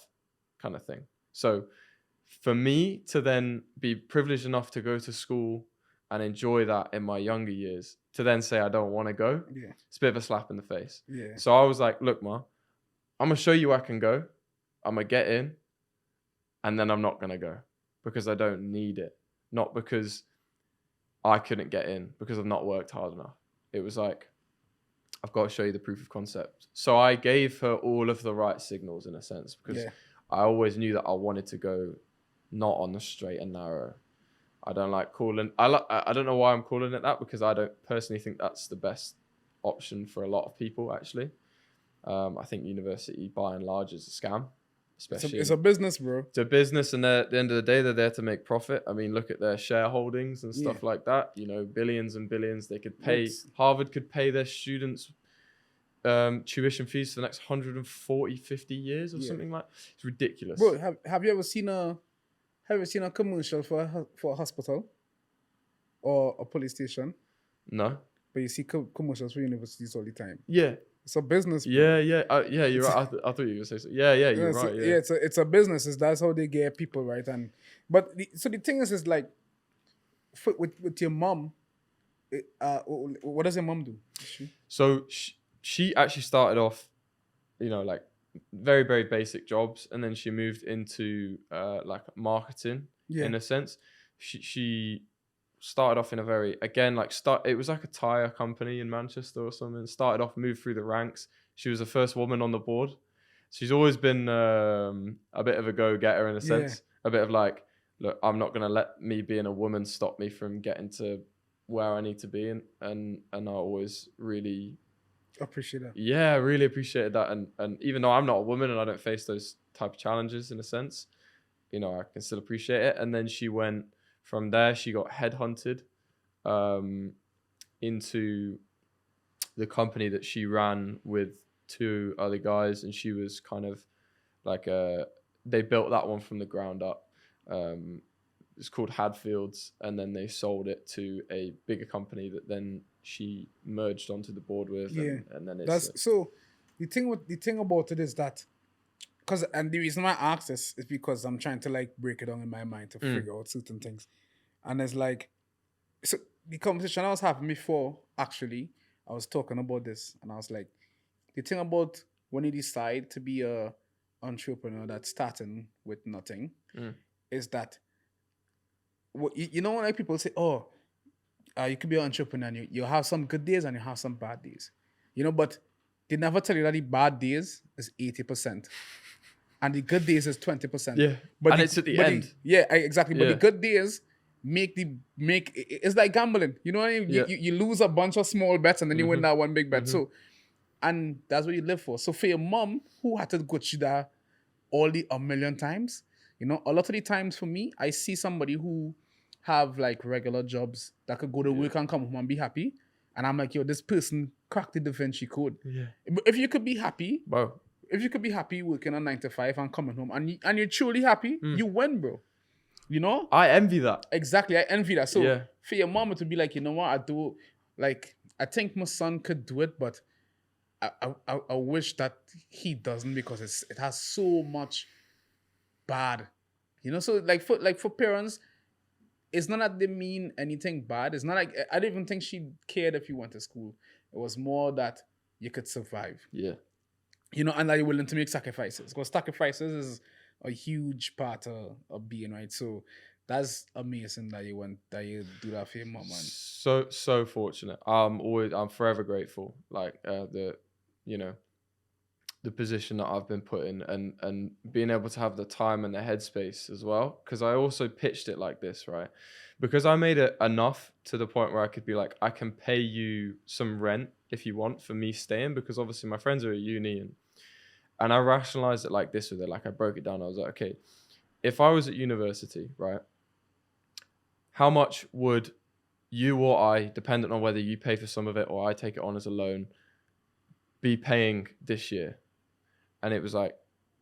kind of thing. So for me to then be privileged enough to go to school and enjoy that in my younger years, to then say I don't want to go, it's a bit of a slap in the face. Yeah. So I was like, look, Ma, I'm going to show you where I can go. I'm going to get in, and then I'm not going to go because I don't need it. Not because I couldn't get in, because I've not worked hard enough. It was like, I've got to show you the proof of concept. So I gave her all of the right signals in a sense, because I always knew that I wanted to go not on the straight and narrow. I don't like calling, I don't know why I'm calling it that, because I don't personally think that's the best option for a lot of people, actually. I think university by and large is a scam. Especially it's a business, bro. It's a business, and at the end of the day, they're there to make profit. I mean, look at their shareholdings and stuff like that. You know, billions and billions. They could pay. Harvard could pay their students tuition fees for the next 140, 50 years or something like. It's ridiculous. Bro, have you ever seen a commercial for a hospital or a police station? No. But you see commercials for universities all the time. Yeah. It's a business. Bro. Yeah. You're right. I thought you were going to say so. Yeah. You're right. Yeah. It's a business. That's how they get people, right? And so the thing is like, with your mom, what does your mom do? So she actually started off, you know, like very, very basic jobs, and then she moved into like marketing in a sense. She started off in a very, again, like it was like a tire company in Manchester or something. Started off, moved through the ranks. She was the first woman on the board. She's always been a bit of a go-getter in a sense. A bit of like, look, I'm not gonna let me being a woman stop me from getting to where I need to be, and I always really appreciate that. Yeah, I really appreciated that. And even though I'm not a woman and I don't face those type of challenges in a sense, you know, I can still appreciate it. And then she went from there, she got headhunted into the company that she ran with two other guys, and she was kind of like they built that one from the ground up. It's called Hadfields, and then they sold it to a bigger company that then she merged onto the board with. Yeah. And then it's That's so. The thing about it is that, and the reason why I ask this is because I'm trying to like break it down in my mind to figure out certain things, and it's like, so the conversation I was having before, actually, I was talking about this, and I was like, the thing about when you decide to be a entrepreneur that's starting with nothing is that, you know, when like people say, oh, you could be an entrepreneur and you have some good days and you have some bad days, you know, but they never tell you that the bad days is 80% and the good days is 20%. yeah, But and it's at the end. Exactly. But the Yeah. good days it's like gambling. You know what I mean? Yeah. You lose a bunch of small bets and then you win that one big bet. So, and that's what you live for. So for your mom, who had to go through that a million times, you know, a lot of the times for me, I see somebody who have like regular jobs that could go to work and come home and be happy. And I'm like, yo, this person cracked the Da Vinci Code. Yeah. If you could be happy, Bro. if you could be happy working a 9 to 5 and coming home and you're truly happy, you win, bro. You know? I envy that. Exactly. I envy that. So Yeah. for your mama to be like, you know what, I think my son could do it, but I wish that he doesn't because it has so much bad. You know, so like for parents, it's not that they mean anything bad. It's not like I don't even think she cared if you went to school. It was more that you could survive. Yeah. You know, and that you're willing to make sacrifices. Because sacrifices is a huge part of being, right? So that's amazing that you do that for your mom, man. So fortunate. I'm forever grateful. Like the position that I've been put in, and being able to have the time and the headspace as well. Because I also pitched it like this, right? Because I made it enough to the point where I could be like, I can pay you some rent if you want for me staying, because obviously my friends are at uni, and I rationalized it like this with it. Like I broke it down. I was like, okay, if I was at university, right, how much would you or I, dependent on whether you pay for some of it or I take it on as a loan, be paying this year? And it was like,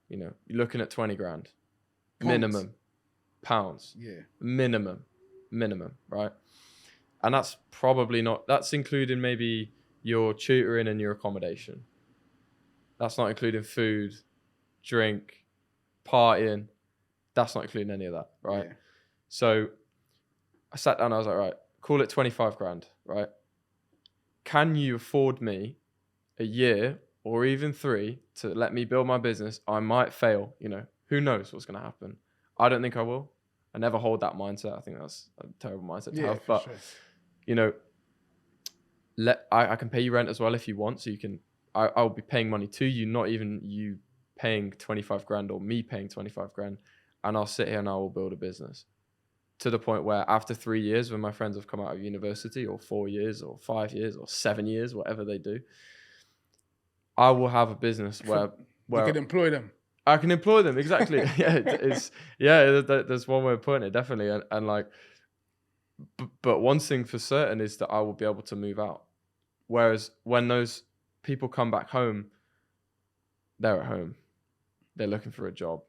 you're looking at 20 grand minimum pounds. Yeah. Minimum, right? And that's probably not, that's including maybe your tutoring and your accommodation. That's not including food, drink, partying. That's not including any of that, right? Yeah. So I sat down, I was like, right, call it 25 grand, right? Can you afford me a year or even 3 to let me build my business? I might fail, who knows what's going to happen? I don't think I will. I never hold that mindset. I think that's a terrible mindset to have. But, sure. I can pay you rent as well if you want. So I'll be paying money to you, not even you paying 25 grand or me paying 25 grand. And I'll sit here and I will build a business to the point where after 3 years, when my friends have come out of university, or 4 years or 5 years or 7 years, whatever they do, I will have a business where you can employ them. I can employ them. Exactly. There's one way of putting it, definitely. And like, but one thing for certain is that I will be able to move out. Whereas when those people come back home, they're at home. They're looking for a job.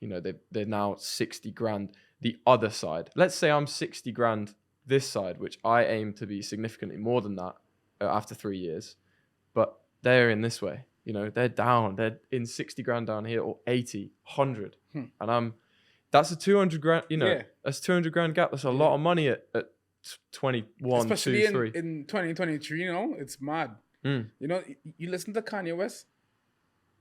They're now 60 grand the other side. Let's say I'm 60 grand this side, which I aim to be significantly more than that after 3 years. But they're in this way. They're down. They're in 60 grand down here, or 80, 100. And that's a 200 grand, that's 200 grand gap. That's a lot of money at 21, especially 2, 3. in 2023, it's mad. You listen to Kanye West?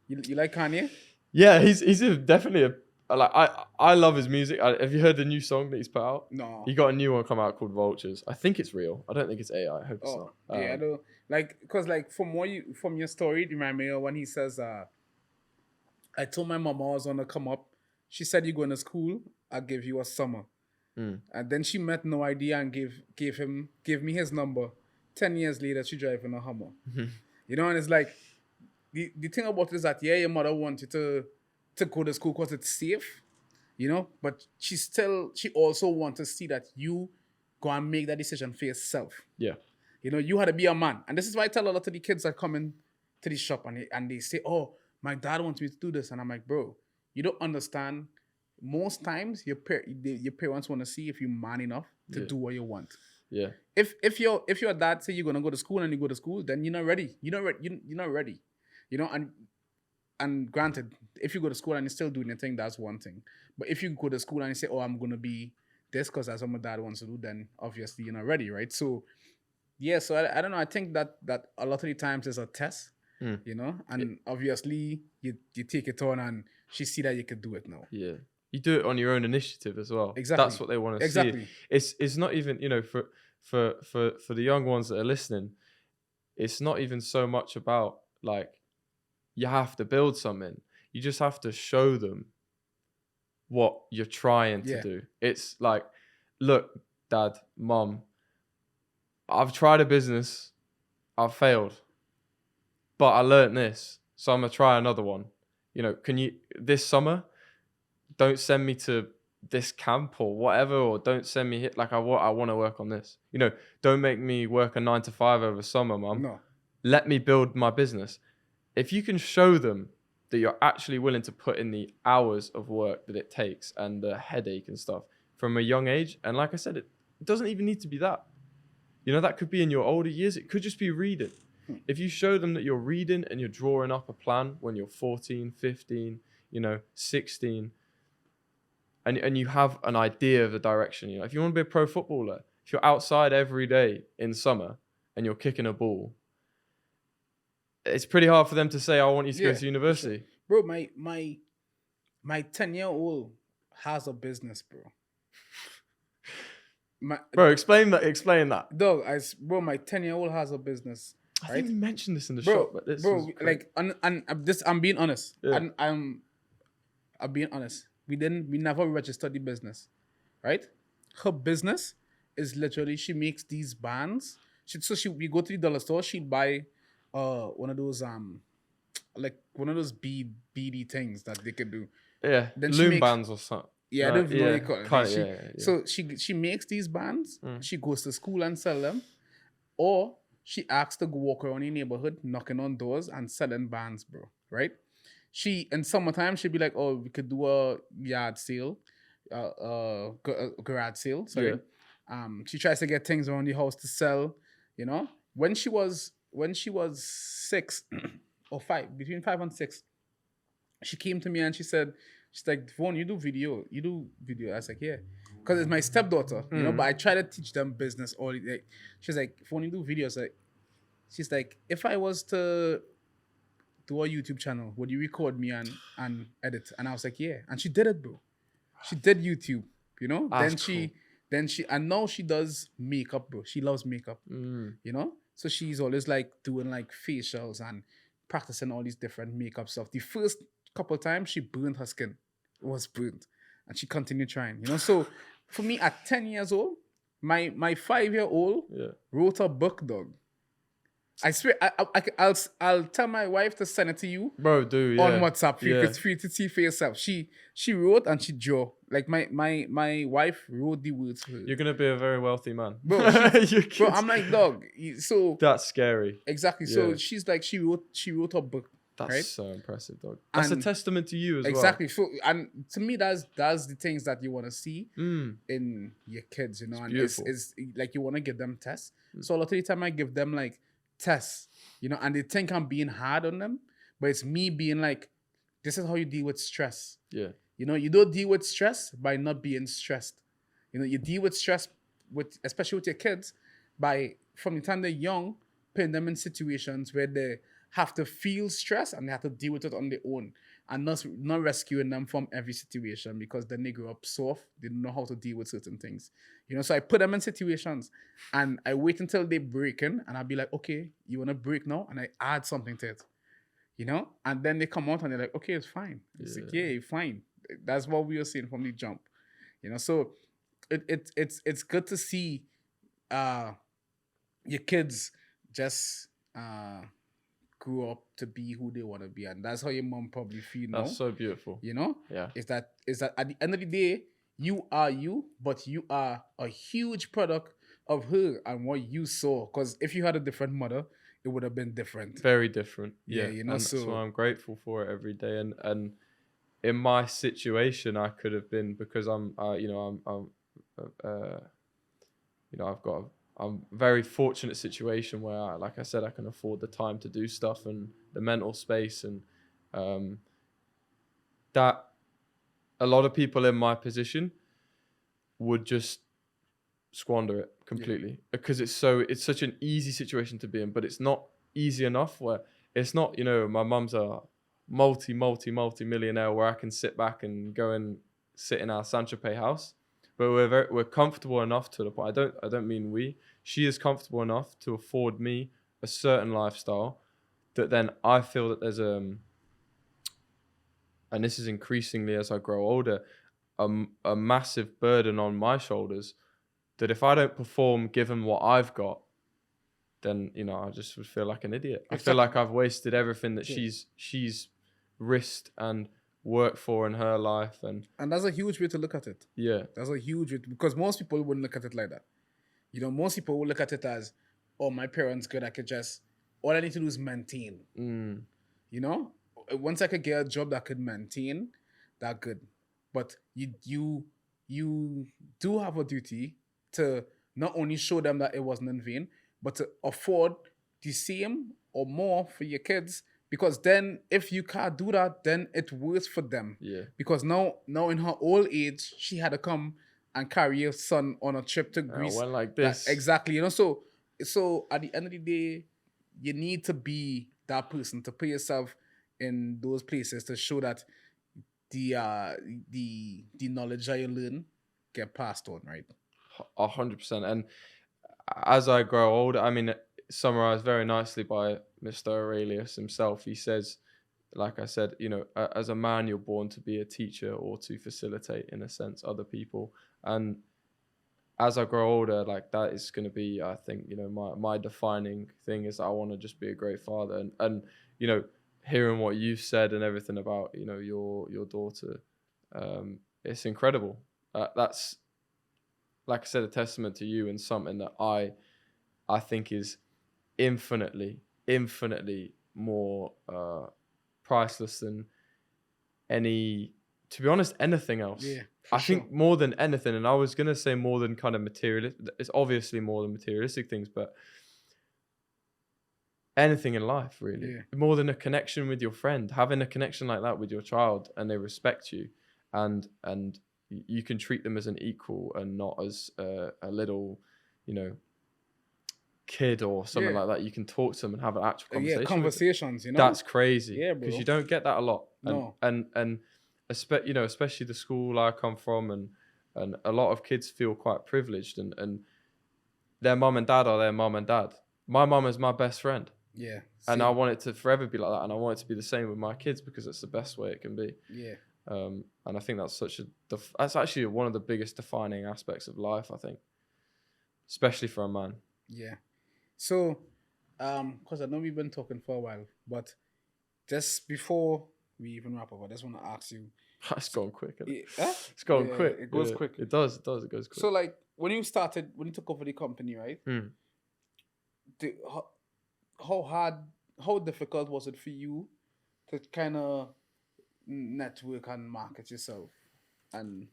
You like Kanye? Yeah, he's definitely I love his music. Have you heard the new song that he's put out? No. He got a new one come out called Vultures. I think it's real. I don't think it's AI. I hope it's not. Yeah, I do. Because from your story, do you remember when he says, I told my mom I was gonna come up. She said, "You going to school? I'll give you a summer." And then she met No Idea and gave me his number. 10 years later, she driving a Hummer. And it's like, the thing about it is that, your mother wants you to go to school because it's safe, but she also wants to see that you go and make that decision for yourself. Yeah. You had to be a man. And this is why I tell a lot of the kids that come in to the shop and they say, "Oh, my dad wants me to do this," and I'm like, "Bro, you don't understand. Most times, your parents want to see if you're man enough to Yeah. do what you want. Yeah. If your dad say you're gonna go to school and you go to school, then you're not ready. You're not ready. You know, and granted, if you go to school and you're still doing your thing, that's one thing. But if you go to school and you say, "Oh, I'm gonna be this because that's what my dad wants to do," then obviously you're not ready, right? So yeah, so I don't know. I think that a lot of the times is a test, you know, and obviously you take it on and she see that you can do it now. Yeah. You do it on your own initiative as well. Exactly. That's what they want to Exactly. see. It's not even, you know, for the young ones that are listening, it's not even so much about like you have to build something. You just have to show them what you're trying to Yeah. do. It's like, look, dad, mom, I've tried a business, I've failed, but I learned this, so I'm gonna try another one. You know, can you this summer? Don't send me to this camp or whatever, or don't send me like I want to work on this. You know, don't make me work a 9 to 5 over summer, mum. No. Let me build my business. If you can show them that you're actually willing to put in the hours of work that it takes and the headache and stuff from a young age, and like I said, it doesn't even need to be that. You know, that could be in your older years. It could just be reading. If you show them that you're reading and you're drawing up a plan when you're 14, 15, 16, and you have an idea of the direction, if you want to be a pro footballer, if you're outside every day in summer and you're kicking a ball, it's pretty hard for them to say, I want you to go to university. Sure. Bro, my 10-year-old has a business, bro. Bro, explain that. Dog, my 10-year-old has a business. I think you mentioned this in the bro, shop, but this bro, like, I'm being honest. Yeah. I'm being honest. We never registered the business, right? Her business is literally she makes these bands. We go to the dollar store. She'd buy one of those like one of those beady things that they could do. Yeah, Then loom bands or something. Yeah, I don't even know what you call it. Yeah. So she makes these bands. She goes to school and sell them, or she asks to go walk around the neighborhood, knocking on doors and selling bands, bro. Right? In summertime she'd be like, "Oh, we could do a yard sale, garage sale." Sorry. Yeah. She tries to get things around the house to sell. You know, when she was 6 or 5, between 5 and 6, she came to me and she's like, "Vaughn, you do video. I was like, "Yeah," because it's my stepdaughter, you know. But I try to teach them business all the day. She's like, "Vaughn, you do videos." She's like, "If I was to do a YouTube channel, would you record me and edit?" And I was like, "Yeah." And she did it, bro. She did YouTube, you know. And now she does makeup, bro. She loves makeup, you know. So she's always like doing like facials and practicing all these different makeup stuff. The first couple times she burned her skin, it was burnt, and she continued trying, you know. So for me, at 10 years old, my 5-year-old wrote a book, dog. I swear, I'll tell my wife to send it to you, bro. On WhatsApp for you to see for yourself. She wrote and she drew. Like my wife wrote the words for her. You're gonna be a very wealthy man, bro. Bro, I'm like, dog. So that's scary. Exactly. So she's like, she wrote a book. That's right? so impressive, dog. That's a testament to you as well. Exactly. So, and to me, that's the things that you want to see in your kids, you know. And it's like you want to give them tests. So a lot of the time I give them like tests, you know, and they think I'm being hard on them, but it's me being like, this is how you deal with stress. Yeah. You know, you don't deal with stress by not being stressed. You know, you deal with stress especially with your kids by, from the time they're young, putting them in situations where they have to feel stress and they have to deal with it on their own, and not rescuing them from every situation, because then they grow up soft. They don't know how to deal with certain things. You know, so I put them in situations and I wait until they break in, and I'll be like, "Okay, you want to break now?" And I add something to it, you know? And then they come out and they're like, "Okay, it's fine." It's like, "Yeah, fine." That's what we were seeing from the jump, you know? So it's good to see your kids just grew up to be who they want to be, and that's how your mom probably feel now. That's so beautiful. You know? Yeah. Is that at the end of the day, you are you, but you are a huge product of her and what you saw. Because if you had a different mother, it would have been different. Very different. Yeah, Yeah. you know, And that's so why I'm grateful for it every day. And in my situation, I could have been, because I've got I'm very fortunate situation where, like I said, I can afford the time to do stuff and the mental space, and that a lot of people in my position would just squander it completely, because it's such an easy situation to be in, but it's not easy enough where it's not, my mum's a multi millionaire where I can sit back and go and sit in our Sancho Pay house, but we're comfortable enough to the point. I don't mean she is comfortable enough to afford me a certain lifestyle that then I feel that there's and this is increasingly as I grow older, a massive burden on my shoulders, that if I don't perform given what I've got, then I just would feel like an idiot. I feel like I've wasted everything that she's risked and worked for in her life, and that's a huge way to look at it. Yeah, That's a huge way, because most people wouldn't look at it like that. Most people will look at it as, oh, my parents good. I could just, all I need to do is maintain. Once I could get a job that could maintain, that good. But you do have a duty to not only show them that it wasn't in vain, but to afford the same or more for your kids. Because then, if you can't do that, then it's worse for them. Yeah. Because now in her old age, she had to come and carry her son on a trip to Greece. Went like this. Exactly. So at the end of the day, you need to be that person to put yourself in those places to show that the knowledge that you learn get passed on, right? 100%. And as I grow older, I mean, summarized very nicely by Mr. Aurelius himself. He says, like I said, as a man, you're born to be a teacher or to facilitate, in a sense, other people. And as I grow older, like, that is going to be, I think, my defining thing is I want to just be a great father. And hearing what you've said and everything about, your daughter, it's incredible. That's, like I said, a testament to you, and something that I think is infinitely more priceless than to be honest, anything else. Yeah, I think more than anything, and I was going to say more than kind of materialistic, it's obviously more than materialistic things, but anything in life, really. Yeah. More than a connection with your friend, having a connection like that with your child, and they respect you, and you can treat them as an equal and not as a little, kid or something like that. You can talk to them and have an actual conversation. Conversations, That's crazy. Yeah, bro. Because you don't get that a lot. No. And especially the school I come from, and a lot of kids feel quite privileged, and their mum and dad are their mum and dad. My mum is my best friend. Yeah. And I want it to forever be like that, and I want it to be the same with my kids, because it's the best way it can be. Yeah. And I think that's that's actually one of the biggest defining aspects of life, I think, especially for a man. Yeah. So, because I know we've been talking for a while, but just before we even wrap up, I just want to ask you. It's going quick. Isn't it? It's going quick. It goes quick. It does. It goes quick. So, like, when you took over the company, right? How difficult was it for you to kind of network and market yourself? And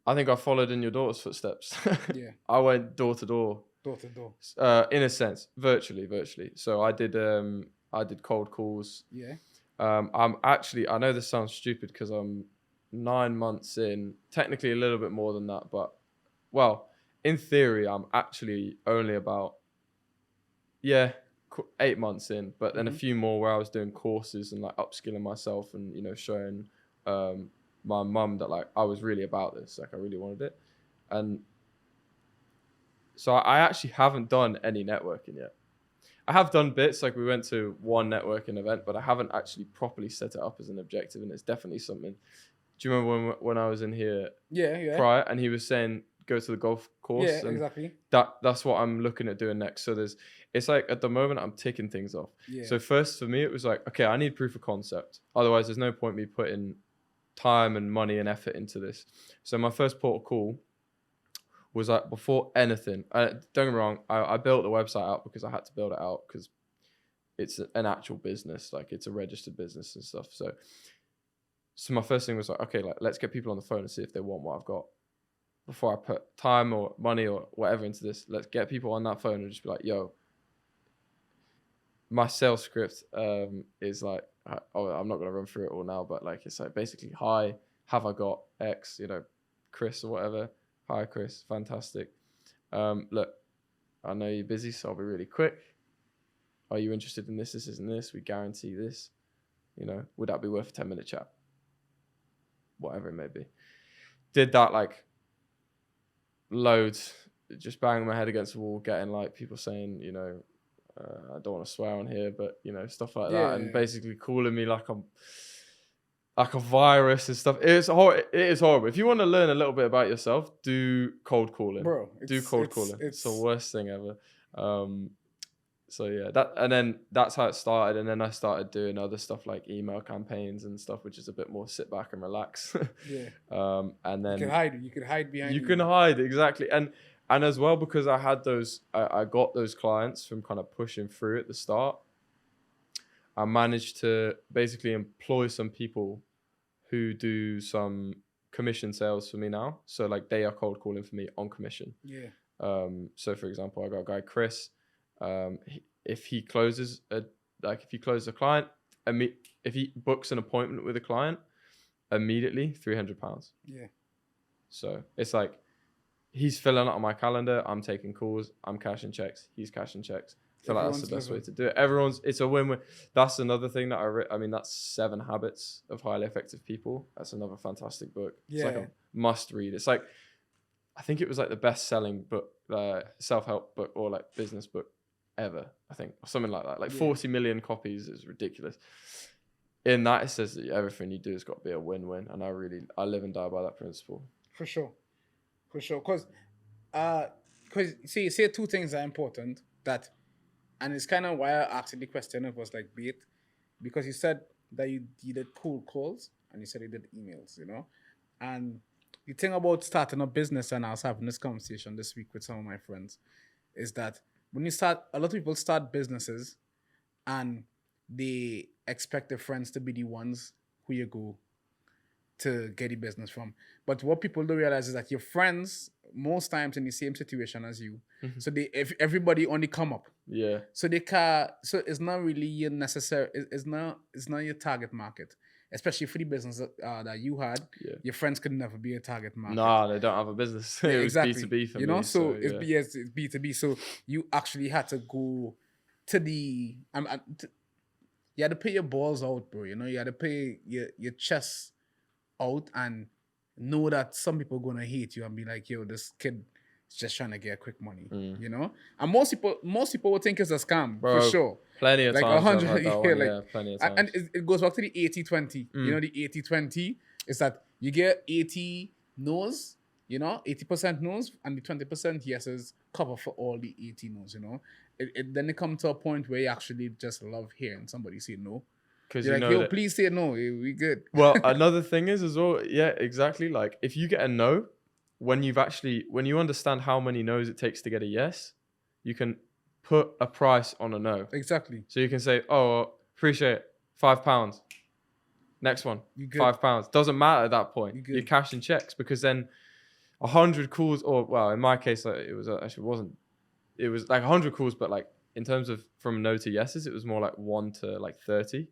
I think I followed in your daughter's footsteps. Yeah. I went door to door. Door to door. In a sense, virtually. So I did cold calls. Yeah. I know this sounds stupid because I'm 9 months in, technically a little bit more than that, but in theory, I'm actually only about 8 months in, but then a few more where I was doing courses and like upskilling myself and showing my mum that like I was really about this, like I really wanted it. And so I actually haven't done any networking yet. I have done bits, like we went to one networking event, but I haven't actually properly set it up as an objective, and it's definitely something. Do you remember when I was in here prior, and he was saying go to the golf course? Yeah, exactly. That's what I'm looking at doing next. So it's like at the moment I'm ticking things off. Yeah. So first for me it was like, okay, I need proof of concept. Otherwise there's no point me putting time and money and effort into this. So my first port of call was like before anything. Don't get me wrong, I built the website out because I had to build it out because it's an actual business, like it's a registered business and stuff. So my first thing was like, okay, like let's get people on the phone and see if they want what I've got. Before I put time or money or whatever into this, let's get people on that phone and just be like, yo, my sales script is like, I'm not going to run through it all now, but like, it's like basically, hi, have I got X, Chris or whatever. Hi, Chris. Fantastic. Look, I know you're busy, so I'll be really quick. Are you interested in this, this, and this? We guarantee this. Would that be worth a 10-minute chat? Whatever it may be. Did that like loads, just banging my head against the wall, getting like people saying, I don't want to swear on here, but stuff like that, and basically calling me like I'm like a virus and stuff. It is horrible. If you want to learn a little bit about yourself, do cold calling, bro. Calling. It's the worst thing ever. So yeah, and then that's how it started, and then I started doing other stuff like email campaigns and stuff, which is a bit more sit back and relax. And then you can hide behind. You can hide, exactly, and as well, because I had those, I got those clients from kind of pushing through at the start. I managed to basically employ some people who do some commission sales for me now. So like they are cold calling for me on commission. Yeah. So for example, I got a guy, Chris. If he closes a client, if he books an appointment with a client, immediately £300. Yeah. So it's like he's filling it on my calendar. I'm taking calls. I'm cashing checks. He's cashing checks. I feel like that's the best way to do it. It's a win-win. That's another thing that that's 7 Habits of Highly Effective People. That's another fantastic book. It's like a must read. It's like, I think it was like the best-selling book, self-help book or like business book ever, I think, or something like that. Like 40 million copies is ridiculous. In that, it says that everything you do has got to be a win-win, and I live and die by that principle. For sure, because see, 2 things are important that, and it's kind of why I asked the question. It was like bait, because you said that you did cold calls and you said you did emails, and the thing about starting a business, and I was having this conversation this week with some of my friends, is that when you start, a lot of people start businesses and they expect their friends to be the ones who you go to get the business from. But what people don't realize is that your friends, most times in the same situation as you, so if everybody only come up. Yeah. So it's not really your necessary, it's not your target market. Especially for the business that you had, your friends could never be a target market. No, they don't have a business. It was B2B for me. So it's B2B. So you actually had to go to the... you had to pay your balls out, bro. You had to pay your chest out and know that some people are going to hate you and be like, yo, this kid is just trying to get quick money, And most people would think it's a scam, bro, for sure. Plenty of like times. 100, plenty of times. And it goes back to the 80-20. The 80-20 is that you get 80 no's, 80% no's, and the 20% yeses cover for all the 80 no's, Then it comes to a point where you actually just love hearing somebody say no. Because you're like, yo, please say no, we good. Well, another thing is as well, yeah, exactly. Like if you get a no, when you understand how many no's it takes to get a yes, you can put a price on a no. Exactly. So you can say, oh, appreciate it, £5. Next one, £5. Doesn't matter at that point. You're cashing checks, because then 100 calls, or well, in my case, it was like 100 calls, but like in terms of from no to yeses, it was more like 1 to like 30.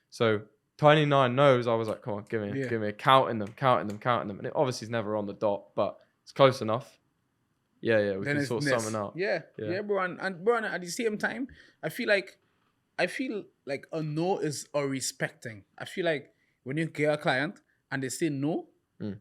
So 29 no's, I was like, come on, give me counting them. And it obviously is never on the dot, but it's close enough. Yeah, we can sort something out. Yeah, bro. And bro, at the same time, I feel like a no is a respecting. I feel like when you get a client and they say no,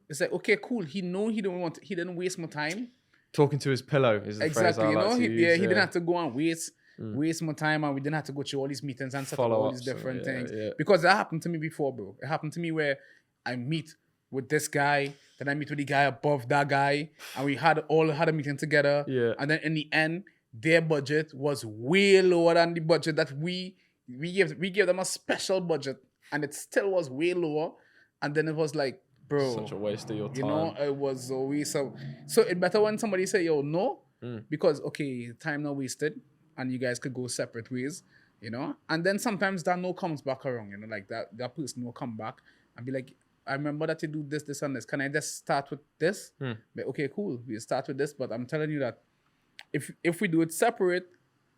it's like, okay, cool. He didn't waste my time. Talking to his pillow is the phrase I like to use. He didn't have to go and waste my time, and we didn't have to go through all these meetings and set up all these different things. Yeah. Because that happened to me before, bro. It happened to me where I meet with this guy, then I meet with the guy above that guy, and we had a meeting together. Yeah. And then in the end, their budget was way lower than the budget that we gave them a special budget, and it still was way lower. And then it was like, bro. Such a waste of your You time. know, it was a waste of. So it better when somebody say, "Yo, no," because okay, time not wasted, and you guys could go separate ways. You know, and then sometimes that no comes back around. You know, like that person will come back and be like, "I remember that you do this, this, and this. Can I just start with this?" But, okay, cool. We start with this, but I'm telling you that if we do it separate,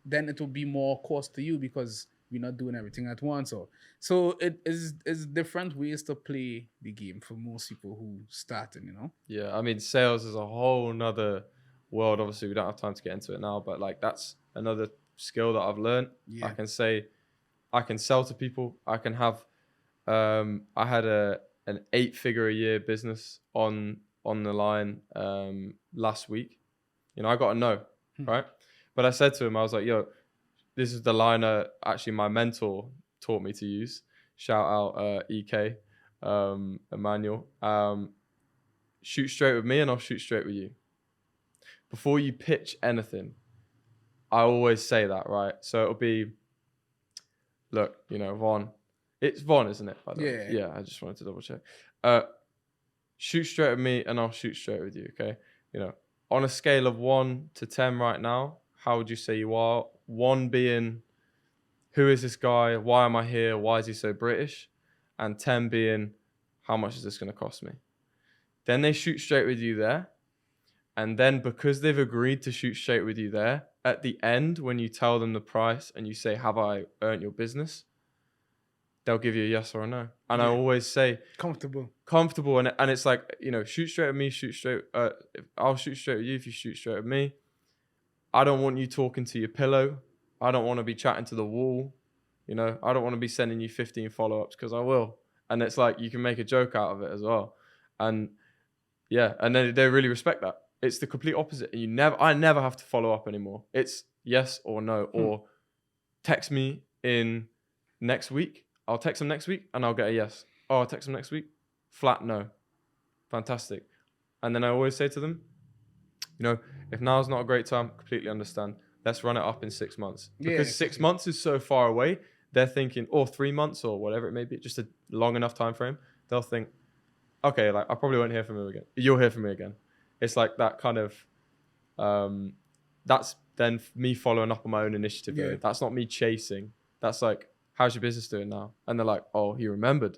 then it will be more cost to you because we're not doing everything at once. So it is different ways to play the game for most people who starting, you know. Yeah, I mean, sales is a whole nother world. Obviously, we don't have time to get into it now, but like that's another skill that I've learned. Yeah. I can say, I can sell to people. I can have, I had an 8-figure a year business on the line last week. You know, I got a no, right? But I said to him, I was like, yo, this is the liner actually my mentor taught me to use. Shout out EK, Emmanuel. Shoot straight with me and I'll shoot straight with you. Before you pitch anything, I always say that, right? So it'll be, look, you know, Von. It's Von, isn't it? By the way? Yeah, I just wanted to double check. Shoot straight with me and I'll shoot straight with you, okay? You know, on a scale of 1 to 10 right now, how would you say you are? 1 being, who is this guy? Why am I here? Why is he so British? And 10 being, how much is this going to cost me? Then they shoot straight with you there. And then because they've agreed to shoot straight with you there, at the end, when you tell them the price and you say, have I earned your business? They'll give you a yes or a no. And I always say comfortable. And it's like, you know, shoot straight with me, I'll shoot straight with you if you shoot straight with me. I don't want you talking to your pillow. I don't want to be chatting to the wall. You know, I don't want to be sending you 15 follow-ups because I will. And it's like, you can make a joke out of it as well. And yeah, and then they really respect that. It's the complete opposite. I never have to follow up anymore. It's yes or no, or text me in next week. I'll text them next week and I'll get a yes. Oh, I'll text them next week. Flat no. Fantastic. And then I always say to them, you know, if now's not a great time, completely understand. Let's run it up in 6 months. Because 6 months is so far away, they're thinking, or 3 months or whatever it may be, just a long enough time frame. They'll think, okay, like I probably won't hear from him again. You'll hear from me again. It's like that kind of, that's then me following up on my own initiative. Yeah. That's not me chasing. That's like, how's your business doing now? And they're like, oh, he remembered.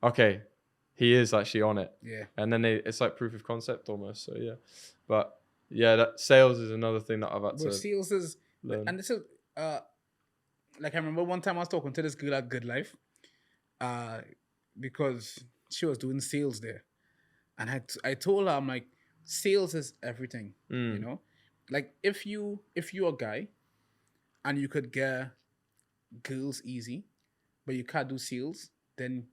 Okay, he is actually on it. Yeah. And then it's like proof of concept almost. So yeah, but yeah, that sales is another thing that I've had to. Sales is, learn. And this is like I remember one time I was talking to this girl at Good Life, because she was doing sales there, and I told her, I'm like, sales is everything. You know, like if you're a guy, and you could get girls easy, but you can't do sales, then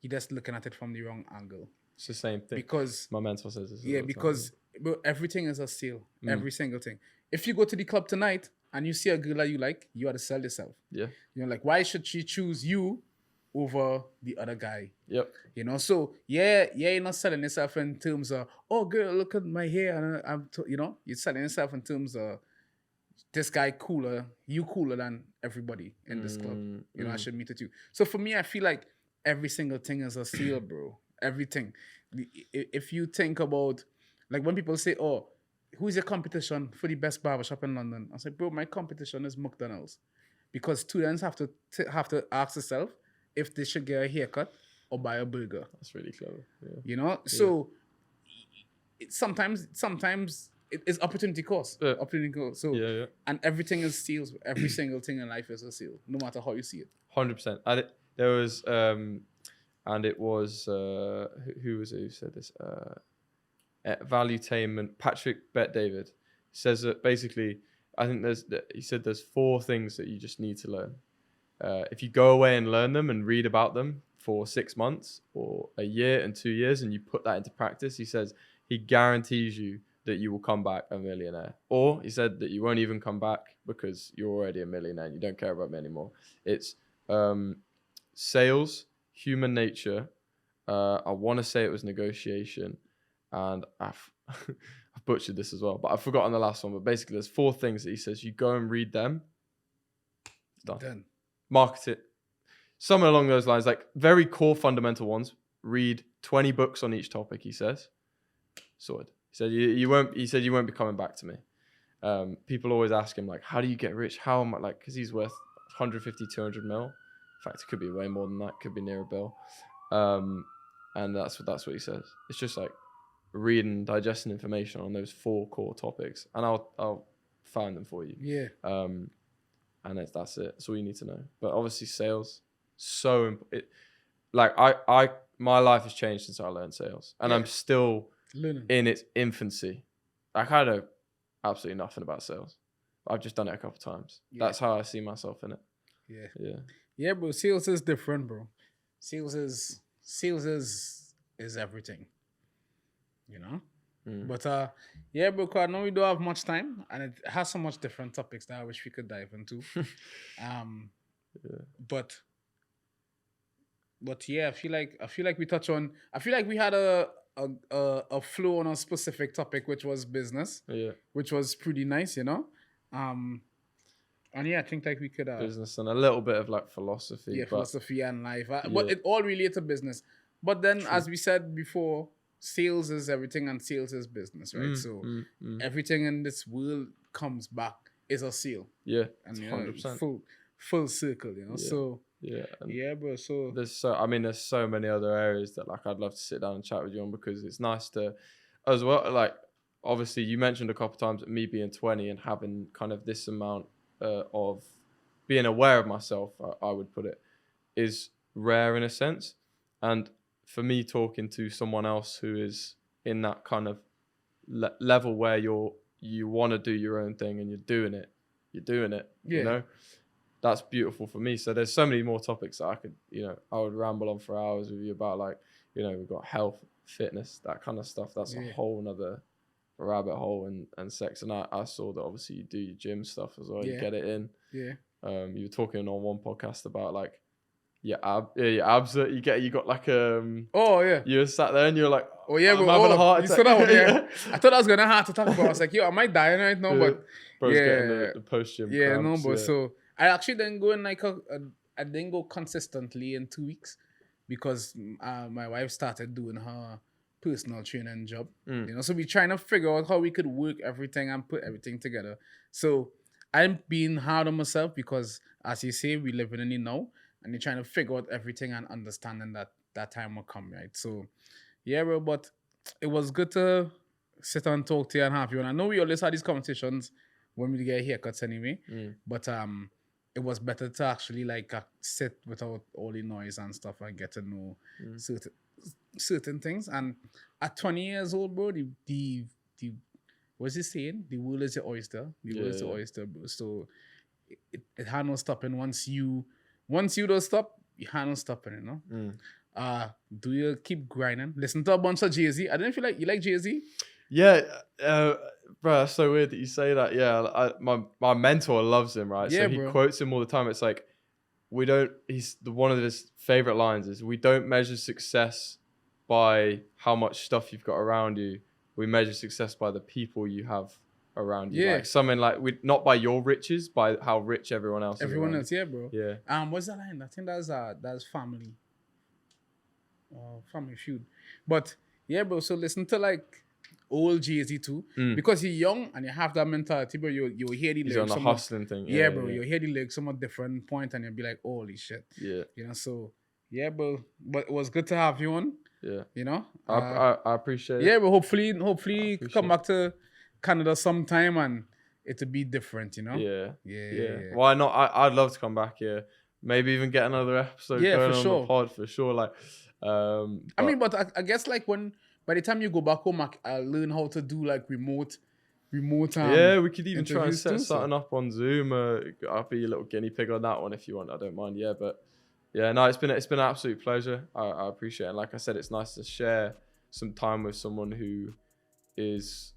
you're just looking at it from the wrong angle. It's the same thing. Because my mentor says this. Yeah, because everything is a sale. Every single thing. If you go to the club tonight and you see a girl that you like, you have to sell yourself. Yeah. You know, like, why should she choose you over the other guy? Yep. You know, so you're not selling yourself in terms of, oh girl, look at my hair, and you know, you're selling yourself in terms of, this guy cooler, you cooler than everybody in this club. You know, I should meet with you. So for me, I feel like every single thing is a sale, bro. Everything. If you think about, like when people say, oh, who's your competition for the best barbershop in London? I say, bro, my competition is McDonald's. Because students have to ask themselves if they should get a haircut or buy a burger. That's really clever. Yeah. You know? So sometimes it's opportunity cost. Yeah. Opportunity cost. So and everything is sales. Every single thing in life is a sale, no matter how you see it. 100%. And there was and it was who was it who said this? Valuetainment. Patrick Bet-David says that basically, I think he said there's 4 things that you just need to learn. If you go away and learn them and read about them for 6 months or a year and 2 years, and you put that into practice, he says he guarantees you that you will come back a millionaire. Or he said that you won't even come back because you're already a millionaire and you don't care about me anymore. It's sales, human nature. I want to say it was negotiation, and I've butchered this as well, but I've forgotten the last one. But basically, there's 4 things that he says. You go and read them. Done. Market it. Somewhere along those lines, like very core fundamental ones. read 20 books on each topic, he says. Sorted. He said, you won't be coming back to me. People always ask him, like, how do you get rich? How am I, like, because he's worth 150, 200 mil. In fact, it could be way more than that. Could be near a bill. And that's what he says. It's just like reading, digesting information on those 4 core topics, and I'll find them for you. Yeah. And that's it. That's all you need to know. But obviously, sales my life has changed since I learned sales, and I'm still learning in its infancy. Like, I know absolutely nothing about sales. I've just done it a couple of times. Yeah. That's how I see myself in it. Yeah, bro. Sales is different, bro. Sales is everything, you know. But yeah, bro, I know we don't have much time, and it has so much different topics that I wish we could dive into. But yeah, I feel like we touch on. I feel like we had a flow on a specific topic, which was business. Yeah, which was pretty nice, you know. And yeah, I think like we could business and a little bit of like philosophy. Yeah, philosophy and life. But it all relates to business. But then, as we said before, sales is everything and sales is business, right? Everything in this world comes back is a sale. Yeah, and 100%. Full circle, you know. So bro. So there's so many other areas that like I'd love to sit down and chat with you on, because it's nice to, as well. Like, obviously, you mentioned a couple times me being 20 and having kind of this amount of being aware of myself, I would put it, is rare in a sense. And for me, talking to someone else who is in that kind of level where you want to do your own thing and you're doing it, you know, that's beautiful for me. So there's so many more topics that I could, I would ramble on for hours with you about, like, we've got health, fitness, that kind of stuff. That's a whole nother rabbit hole, and sex. And I saw that obviously you do your gym stuff as well. You get it in. You were talking on one podcast about like your abs that you got like you were sat there and you're like, I'm having a heart attack. I thought I was gonna have to talk about. I was like, I might die right now, but bro's getting the post gym cramps. So I actually didn't go in I didn't go consistently in 2 weeks, because my wife started doing her personal training job. So we're trying to figure out how we could work everything and put everything together. So I'm being hard on myself, because, as you say, we live in the now, and you're trying to figure out everything and understanding that time will come, right? So yeah, bro, but it was good to sit and talk to you and have you. And I know we always had these conversations when we get haircuts anyway, but it was better to actually like sit without all the noise and stuff and get to know certain things. And at 20 years old, bro, the what's he saying? The world is your oyster. The world is your oyster, bro. So it had no stopping. Once you don't stop, you had no stopping, you know. Do you keep grinding? Listen to a bunch of Jay-Z. I didn't feel like you like Jay-Z. Yeah, bro, that's so weird that you say that. Yeah, my mentor loves him, right? Yeah, so he quotes him all the time. It's like, one of his favorite lines is, we don't measure success by how much stuff you've got around you. We measure success by the people you have around you. Like something like, not by your riches, by how rich everyone else is. Everyone else, yeah, bro. Yeah. What's that line? I think that's Family. Family Feud. But yeah, bro. So listen to like old Jay-Z too, because he's young and you have that mentality, bro. You hear the lyrics. He's on the hustling thing. Yeah, bro. You hear the lyrics somewhat different point, and you'll be like, holy shit. Yeah. So yeah, bro. But it was good to have you on. Yeah. I appreciate it. Yeah, but hopefully come back to Canada sometime and it'll be different, you know? Yeah. Why not? I'd love to come back here. Maybe even get another episode going on the pod for sure. Like, but I guess like by the time you go back home, I'll learn how to do like remote. We could even try and set something up on Zoom. I'll be a little guinea pig on that one if you want. I don't mind. Yeah, but yeah, no, it's been an absolute pleasure. I appreciate it. And like I said, it's nice to share some time with someone who is,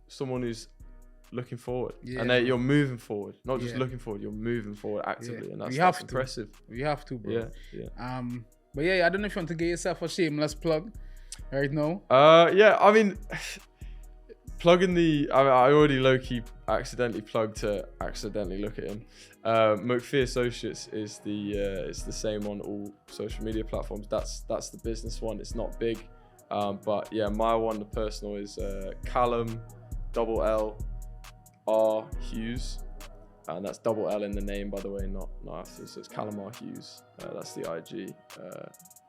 someone who's looking forward, and that you're moving forward, not just looking forward. You're moving forward actively, and that's impressive. We have to, bro. Yeah. But yeah, I don't know if you want to get yourself a shameless plug right now. Yeah, I mean, plugging I already low-key accidentally plugged to accidentally look at him. McPhee Associates is it's the same on all social media platforms. That's the business one. It's not big, but yeah, my one, the personal, is Callum L Huges, and that's double L in the name, by the way, not after. So it's Callum R Hughes. That's the IG.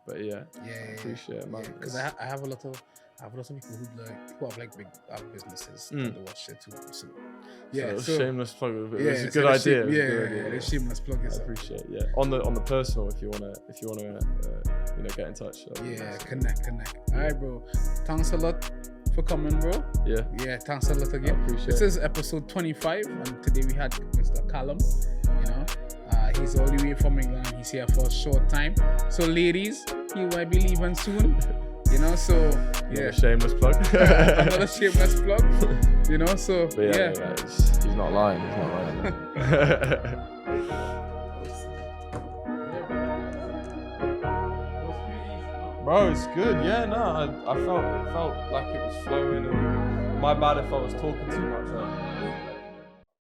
But yeah, I appreciate it, man. Because I have a lot of people who have like big businesses that watch it too. So yeah, so shameless plug. It's a so good idea. The shameless plug is. I appreciate it. Yeah, on the personal, if you wanna get in touch. Connect. All right, bro. Thanks a lot for coming, bro. Yeah. Thanks a lot again. I appreciate this it. is episode 25, and today we had Mr. Callum. He's all the way from England. He's here for a short time. So, ladies, he might be leaving soon. So yeah. Another shameless plug. Another shameless plug. So but yeah. He's not lying. Bro, it's good. Yeah, no, I felt like it was flowing, and my bad if I was talking too much.